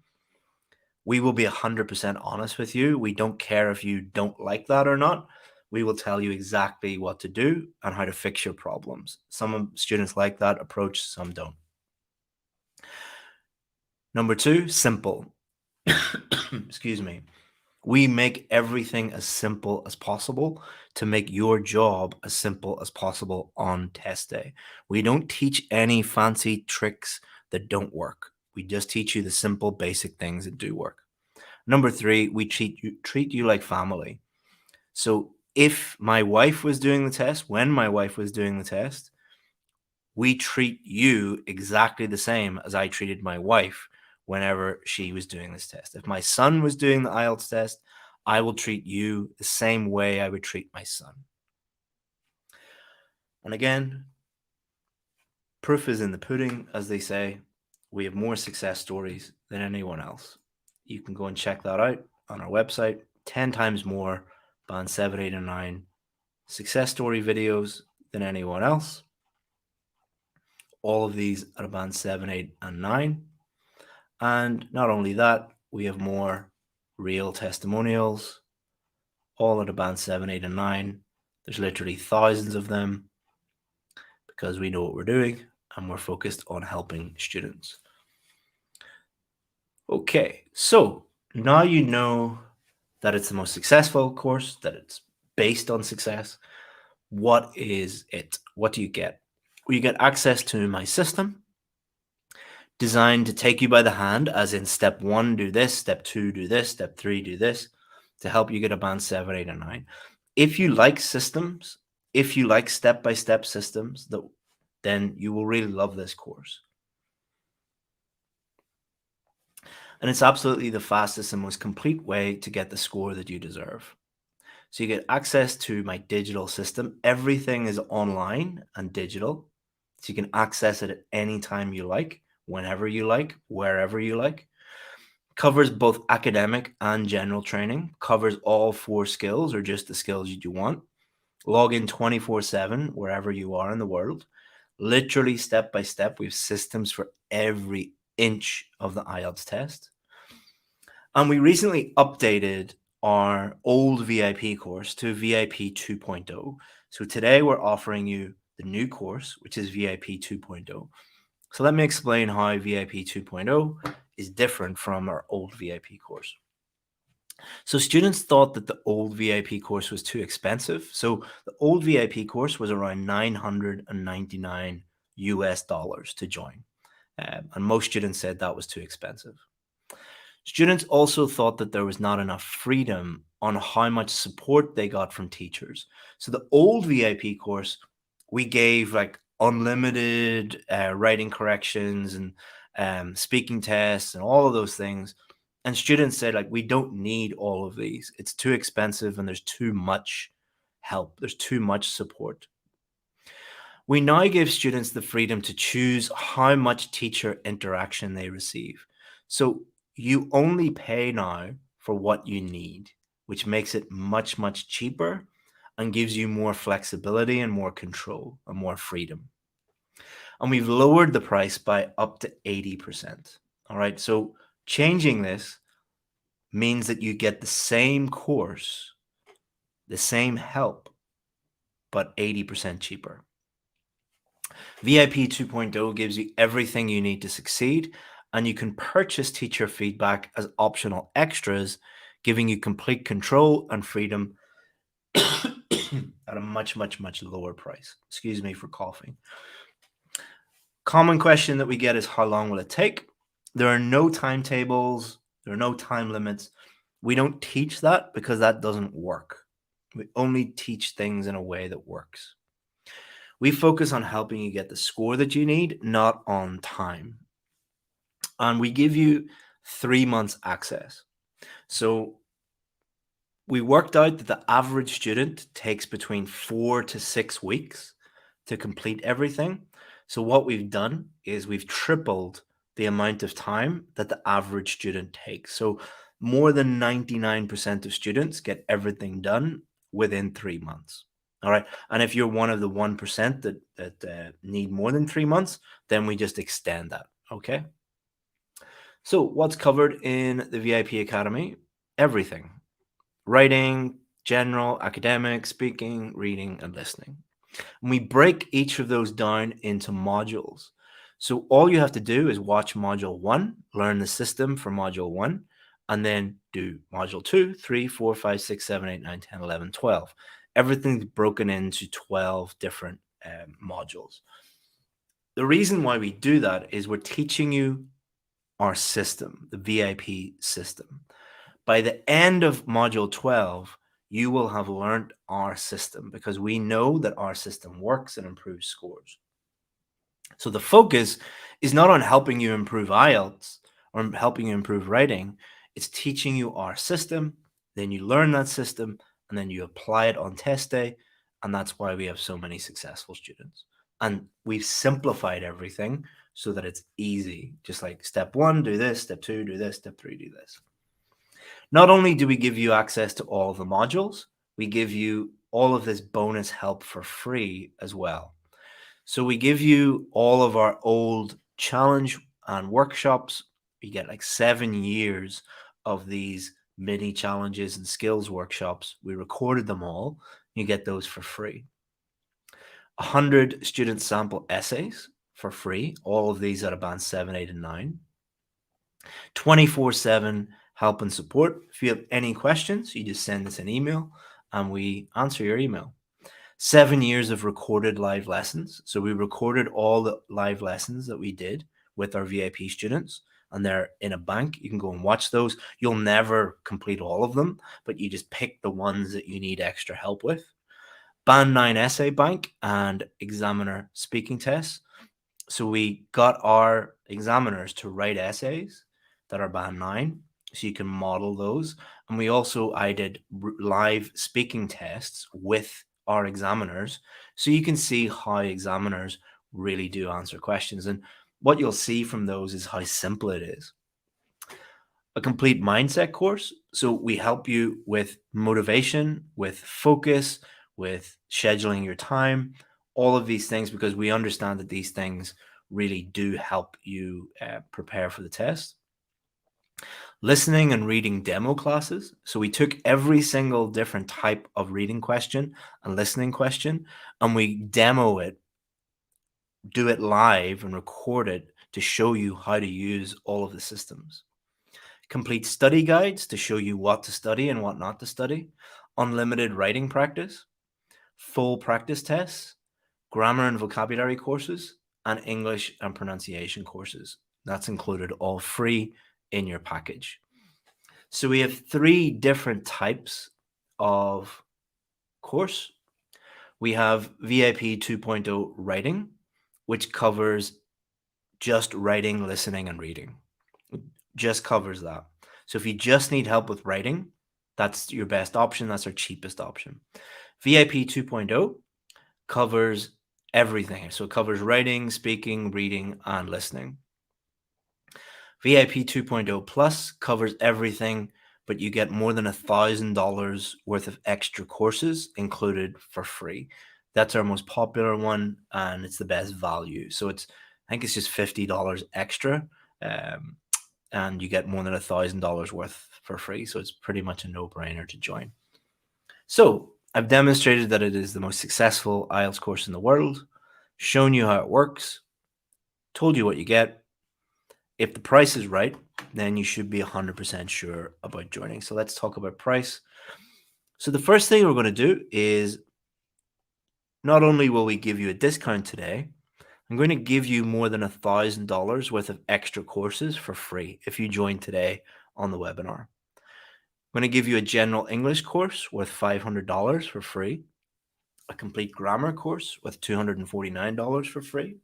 We will be 100% honest with you. We don't care if you don't like that or not. We will tell you exactly what to do and how to fix your problems. Some students like that approach, some don't. Number two, simple. Excuse me. We make everything as simple as possible to make your job as simple as possible on test day. We don't teach any fancy tricks that don't work. We just teach you the simple, basic things that do work. Number three, we treat you like family. So if my wife was doing the test, when my wife was doing the test, we treat you exactly the same as I treated my wife whenever she was doing this test. If my son was doing the IELTS test, I will treat you the same way I would treat my son. And again, proof is in the pudding, as they say. We have more success stories than anyone else. You can go and check that out on our website. 10 times more band 7, 8, and 9 success story videos than anyone else. All of these are band 7, 8, and 9. And not only that, we have more real testimonials, all at a band 7, 8, and 9. There's literally thousands of them because we know what we're doing and we're focused on helping students. Okay, so now you know that it's the most successful course, that it's based on success. What is it? What do you get? Well, you get access to my system designed to take you by the hand, as in step 1, do this, step 2, do this, step 3, do this, to help you get a band 7, 8, and 9. If you like systems, if you like step-by-step systems, then you will really love this course. And it's absolutely the fastest and most complete way to get the score that you deserve. So you get access to my digital system. Everything is online and digital. So you can access it at any time you like, whenever you like, wherever you like. Covers both academic and general training. Covers all 4 skills or just the skills you do want. Log in 24/7 wherever you are in the world. Literally step by step, we have systems for every inch of the IELTS test. And we recently updated our old VIP course to VIP 2.0. So today we're offering you the new course, which is VIP 2.0. So let me explain how VIP 2.0 is different from our old VIP course. So students thought that the old VIP course was too expensive. So the old VIP course was around $999 US to join. And most students said that was too expensive. Students also thought that there was not enough freedom on how much support they got from teachers. So the old VIP course, we gave like unlimited writing corrections and speaking tests and all of those things. And students said, like, we don't need all of these. It's too expensive and there's too much help. There's too much support. We now give students the freedom to choose how much teacher interaction they receive. So you only pay now for what you need, which makes it much, much cheaper and gives you more flexibility and more control and more freedom. And we've lowered the price by up to 80%. All right. So changing this means that you get the same course, the same help, but 80% cheaper. VIP 2.0 gives you everything you need to succeed, and you can purchase teacher feedback as optional extras, giving you complete control and freedom at a much, much, much lower price. Excuse me for coughing. Common question that we get is, how long will it take? There are no timetables. There are no time limits. We don't teach that because that doesn't work. We only teach things in a way that works. We focus on helping you get the score that you need, not on time. And we give you 3 months access. So we worked out that the average student takes between 4 to 6 weeks to complete everything. So what we've done is we've tripled the amount of time that the average student takes. So more than 99% of students get everything done within 3 months. All right. And if you're one of the 1% that need more than 3 months, then we just extend that. Okay. So what's covered in the VIP Academy? Everything. Writing, general, academic, speaking, reading, and listening. And we break each of those down into modules. So all you have to do is watch module 1, learn the system for module 1, and then do module 2, 3, 4, 5, 6, 7, 8, 9, 10, 11, 12. Everything's broken into 12 different modules. The reason why we do that is we're teaching you our system, the VIP system. By the end of module 12, you will have learned our system because we know that our system works and improves scores. So the focus is not on helping you improve IELTS or helping you improve writing. It's teaching you our system. Then you learn that system and then you apply it on test day. And that's why we have so many successful students. And we've simplified everything so that it's easy. Just like step 1, do this, step 2, do this, step 3, do this. Not only do we give you access to all of the modules, we give you all of this bonus help for free as well. So we give you all of our old challenge and workshops. You get like 7 years of these mini challenges and skills workshops. We recorded them all. You get those for free. 100 student sample essays for free. All of these at band 7, 8, and 9. 24/7 help and support. If you have any questions, you just send us an email and we answer your email. 7 years of recorded live lessons. So we recorded all the live lessons that we did with our VIP students, and they're in a bank. You can go and watch those. You'll never complete all of them, but you just pick the ones that you need extra help with. Band 9 essay bank and examiner speaking tests. So we got our examiners to write essays that are band 9, so you can model those. And we also, I did live speaking tests with our examiners, so you can see how examiners really do answer questions. And what you'll see from those is how simple it is. A complete mindset course. So we help you with motivation, with focus, with scheduling your time, all of these things, because we understand that these things really do help you prepare for the test. Listening and reading demo classes. So we took every single different type of reading question and listening question, and we demo it, do it live and record it to show you how to use all of the systems. Complete study guides to show you what to study and what not to study. Unlimited writing practice. Full practice tests. Grammar and vocabulary courses. And English and pronunciation courses. That's included all free in your package. So we have 3 different types of course. We have VIP 2.0 writing, which covers just writing, listening, and reading. It just covers that. So if you just need help with writing, that's your best option. That's our cheapest option. VIP 2.0 covers everything. So it covers writing, speaking, reading, and listening. VIP 2.0 Plus covers everything, but you get more than $1,000 worth of extra courses included for free. That's our most popular one, and it's the best value. So I think it's just $50 extra, and you get more than $1,000 worth for free. So it's pretty much a no-brainer to join. So I've demonstrated that it is the most successful IELTS course in the world, shown you how it works, told you what you get. If the price is right, then you should be 100% sure about joining. So let's talk about price. So the first thing we're going to do is, not only will we give you a discount today, I'm going to give you more than $1,000 worth of extra courses for free if you join today on the webinar. I'm going to give you a general English course worth $500 for free, a complete grammar course with $249 for free.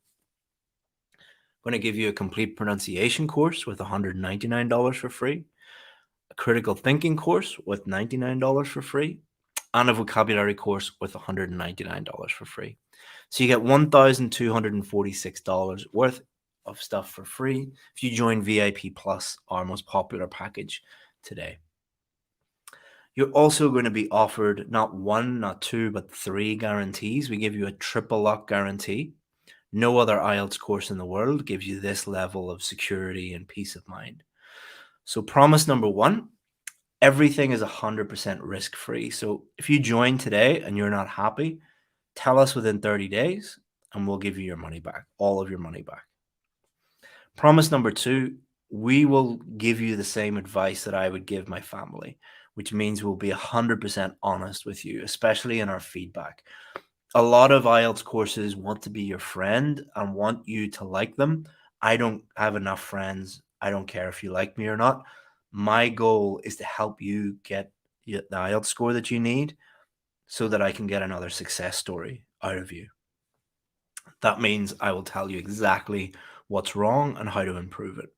I'm going to give you a complete pronunciation course with $199 for free, a critical thinking course with $99 for free, and a vocabulary course with $199 for free. So you get $1,246 worth of stuff for free if you join VIP Plus, our most popular package today. You're also going to be offered not 1, not 2, but 3 guarantees. We give you a triple lock guarantee. No other IELTS course in the world gives you this level of security and peace of mind. So promise number 1, everything is 100% risk-free. So if you join today and you're not happy, tell us within 30 days and we'll give you your money back, all of your money back. Promise number 2, we will give you the same advice that I would give my family, which means we'll be 100% honest with you, especially in our feedback. A lot of IELTS courses want to be your friend and want you to like them. I don't have enough friends I don't care if you like me or not. My goal is to help you get the IELTS score that you need so that I can get another success story out of you. That means I will tell you exactly what's wrong and how to improve it.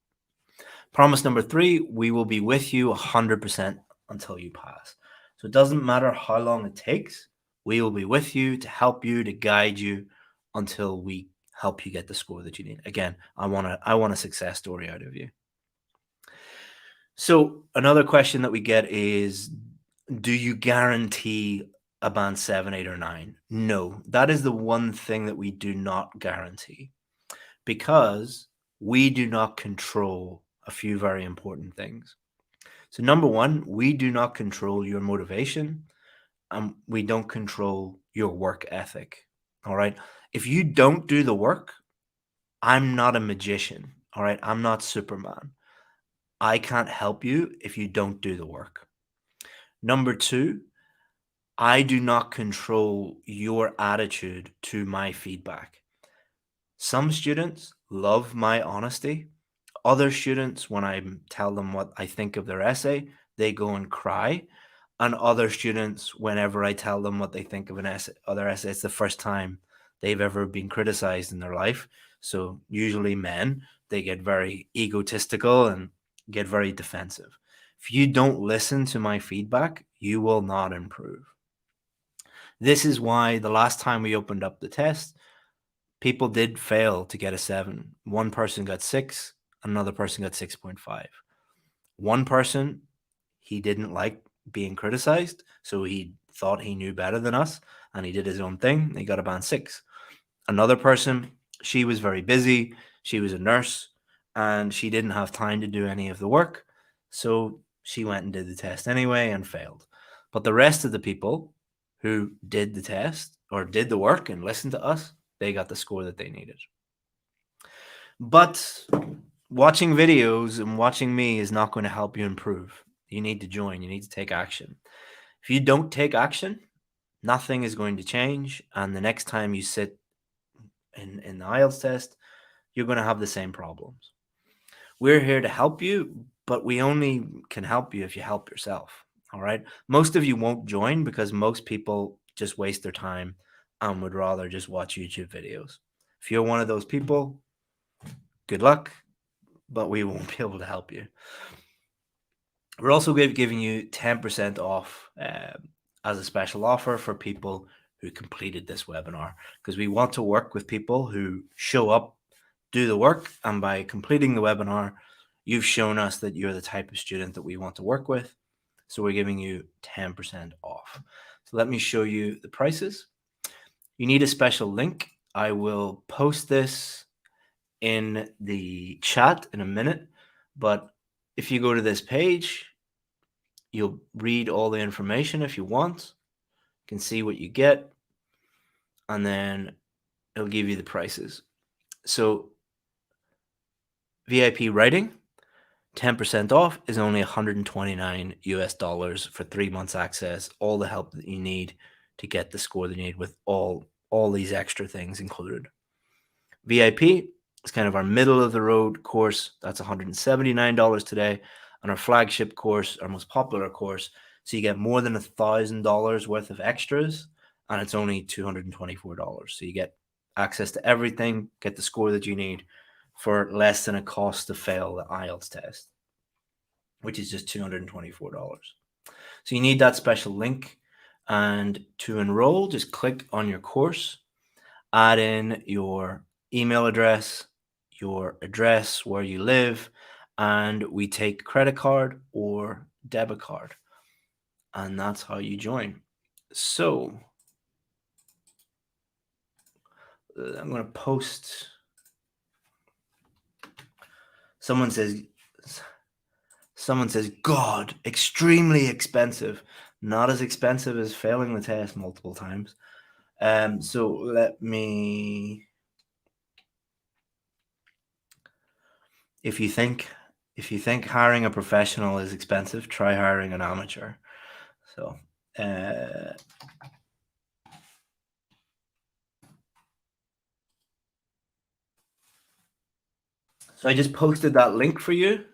Promise number 3, we will be with you 100% until you pass. So it doesn't matter how long it takes, we will be with you to help you, to guide you until we help you get the score that you need. Again, I want a success story out of you. So another question that we get is, do you guarantee a band 7, 8, or 9? No, that is the one thing that we do not guarantee, because we do not control a few very important things. So number one, we do not control your motivation, and we don't control your work ethic. All right. If you don't do the work, I'm not a magician. All right. I'm not Superman. I can't help you if you don't do the work. Number two, I do not control your attitude to my feedback. Some students love my honesty. Other students, when I tell them what I think of their essay, they go and cry. And other students, whenever I tell them what they think of an essay, other essay, it's the first time they've ever been criticized in their life. So usually men, they get very egotistical and get very defensive. If you don't listen to my feedback, you will not improve. This is why the last time we opened up the test, people did fail to get a 7. One person got 6, another person got 6.5. One person, he didn't like being criticized, so he thought he knew better than us, and he did his own thing. He got a band 6. Another person, she was very busy. She was a nurse, and she didn't have time to do any of the work, so she went and did the test anyway and failed. But the rest of the people who did the test or did the work and listened to us, they got the score that they needed. But watching videos and watching me is not going to help you improve. You need to join, you need to take action. If you don't take action, nothing is going to change. And the next time you sit in the IELTS test, you're going to have the same problems. We're here to help you, but we only can help you if you help yourself. All right. Most of you won't join because most people just waste their time and would rather just watch YouTube videos. If you're one of those people, good luck, but we won't be able to help you. We're also giving you 10% off as a special offer for people who completed this webinar, because we want to work with people who show up, do the work, and by completing the webinar, you've shown us that you're the type of student that we want to work with. So we're giving you 10% off. So let me show you the prices. You need a special link. I will post this in the chat in a minute, but if you go to this page, you'll read all the information if you want. You can see what you get, and then it'll give you the prices. So VIP writing, 10% off is only $129 for 3 months access, all the help that you need to get the score that you need with all these extra things included. VIP is kind of our middle of the road course. That's $179 today. And our flagship course, our most popular course, so you get more than $1,000 worth of extras, and it's only $224. So you get access to everything, get the score that you need for less than a cost to fail the IELTS test, which is just $224. So you need that special link. And to enroll, just click on your course, add in your email address, your address where you live, and we take credit card or debit card. And that's how you join. So I'm going to post. Someone says, God, extremely expensive. Not as expensive as failing the test multiple times. So let me. If you think hiring a professional is expensive, try hiring an amateur. So So I just posted that link for you.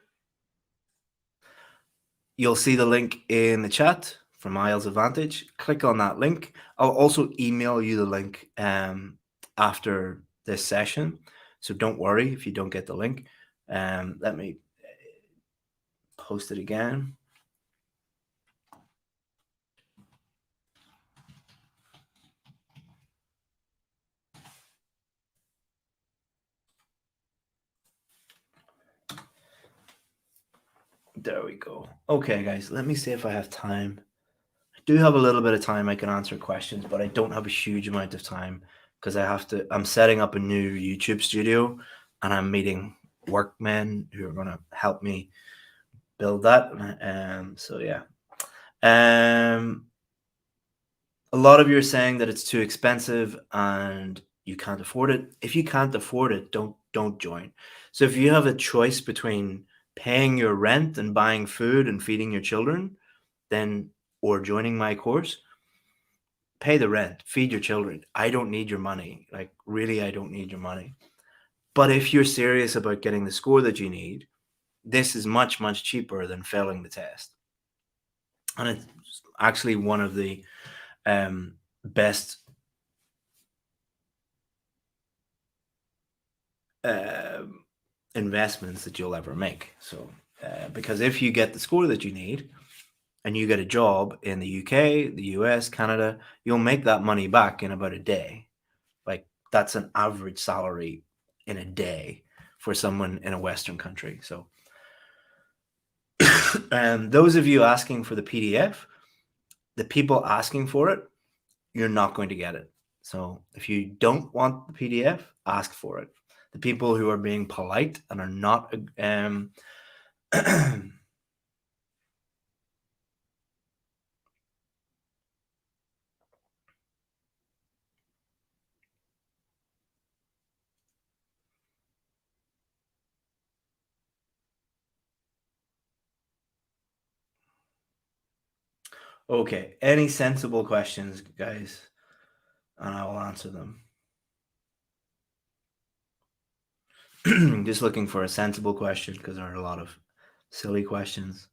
You'll see the link in the chat from IELTS Advantage. Click on that link. I'll also email you the link after this session. So don't worry if you don't get the link. Let me post it again. There we go. Okay, guys, let me see if I have time. I do have a little bit of time I can answer questions, but I don't have a huge amount of time because I'm setting up a new YouTube studio and I'm meeting workmen who are going to help me build that. So yeah. Um, a lot of you are saying that it's too expensive and you can't afford it. If you can't afford it, don't join. So if you have a choice between paying your rent and buying food and feeding your children, then or joining my course, pay the rent, feed your children. I don't need your money. Like really, I don't need your money. But if you're serious about getting the score that you need, this is much, much cheaper than failing the test. And it's actually one of the best investments that you'll ever make. So, because if you get the score that you need and you get a job in the UK, the US, Canada, you'll make that money back in about a day. Like that's an average salary in a day for someone in a Western country. So, those of you asking for the PDF, the people asking for it, you're not going to get it. So if you don't want the PDF, ask for it. The people who are being polite and are not okay, any sensible questions, guys, and I will answer them. Just looking for a sensible question because there are a lot of silly questions.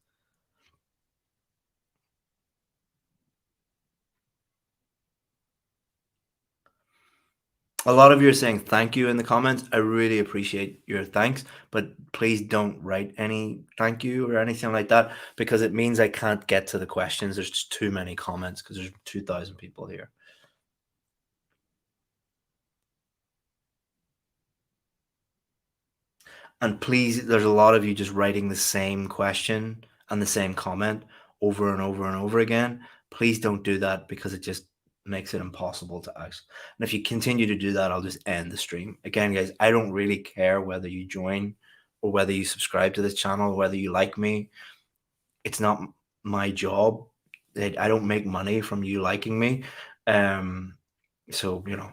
A lot of you are saying thank you in the comments. I really appreciate your thanks, but please don't write any thank you or anything like that because it means I can't get to the questions. There's just too many comments because there's 2,000 people here. And please, there's a lot of you just writing the same question and the same comment over and over and over again. Please don't do that because it just makes it impossible to ask. And if you continue to do that, I'll just end the stream. Again, guys, I don't really care whether you join or whether you subscribe to this channel, whether you like me. It's not my job. I don't make money from you liking me. So, you know,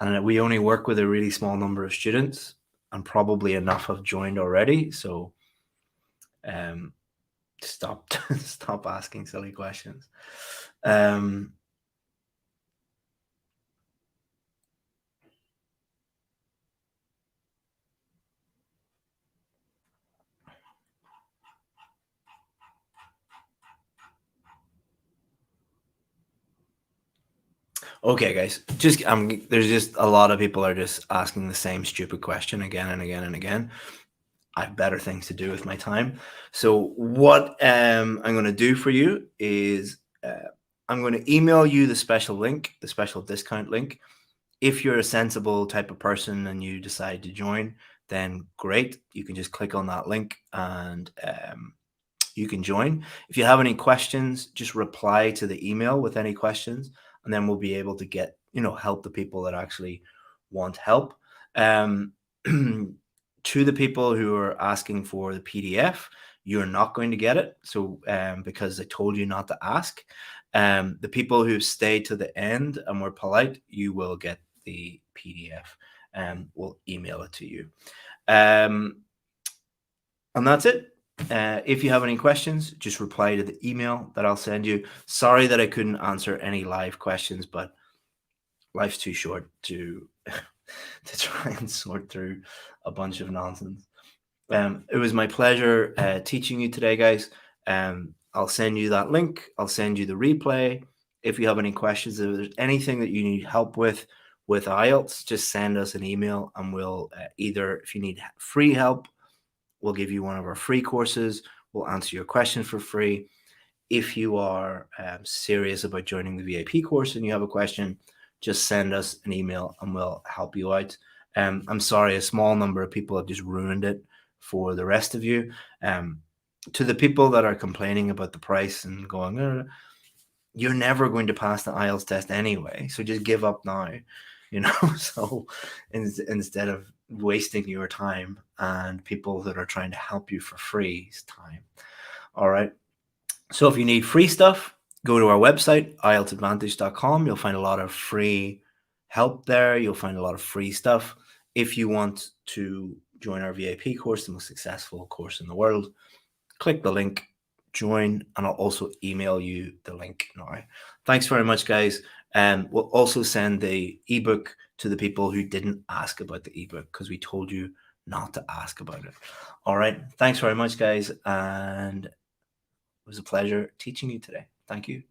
and we only work with a really small number of students and probably enough have joined already. So stop stop asking silly questions. Okay, guys, just there's just a lot of people are just asking the same stupid question again and again and again. I have better things to do with my time. So what I'm going to do for you is I'm going to email you the special link, the special discount link. If you're a sensible type of person and you decide to join, then great. You can just click on that link and you can join. If you have any questions, just reply to the email with any questions, and then we'll be able to get, help the people that actually want help. To the people who are asking for the PDF, you're not going to get it. So, because I told you not to ask. The people who stayed to the end and were polite, you will get the PDF and we'll email it to you. And that's it. If you have any questions, just reply to the email that I'll send you. Sorry that I couldn't answer any live questions, but life's too short to to try and sort through a bunch of nonsense. It was my pleasure teaching you today, guys. I'll send you that link. I'll send you the replay. If you have any questions, if there's anything that you need help with IELTS, just send us an email and we'll either, if you need free help, we'll give you one of our free courses. We'll answer your questions for free. If you are serious about joining the VIP course and you have a question, just send us an email and we'll help you out. I'm sorry, a small number of people have just ruined it for the rest of you. To the people that are complaining about the price and going, you're never going to pass the IELTS test anyway, so just give up now, you know. So instead of wasting your time and people that are trying to help you for free time. All right. So if you need free stuff, go to our website, IELTSadvantage.com. You'll find a lot of free help there. You'll find a lot of free stuff. If you want to join our VIP course, the most successful course in the world, click the link, join, and I'll also email you the link now. Thanks very much, guys. And we'll also send the ebook to the people who didn't ask about the ebook because we told you not to ask about it. All right. Thanks very much, guys. And it was a pleasure teaching you today. Thank you.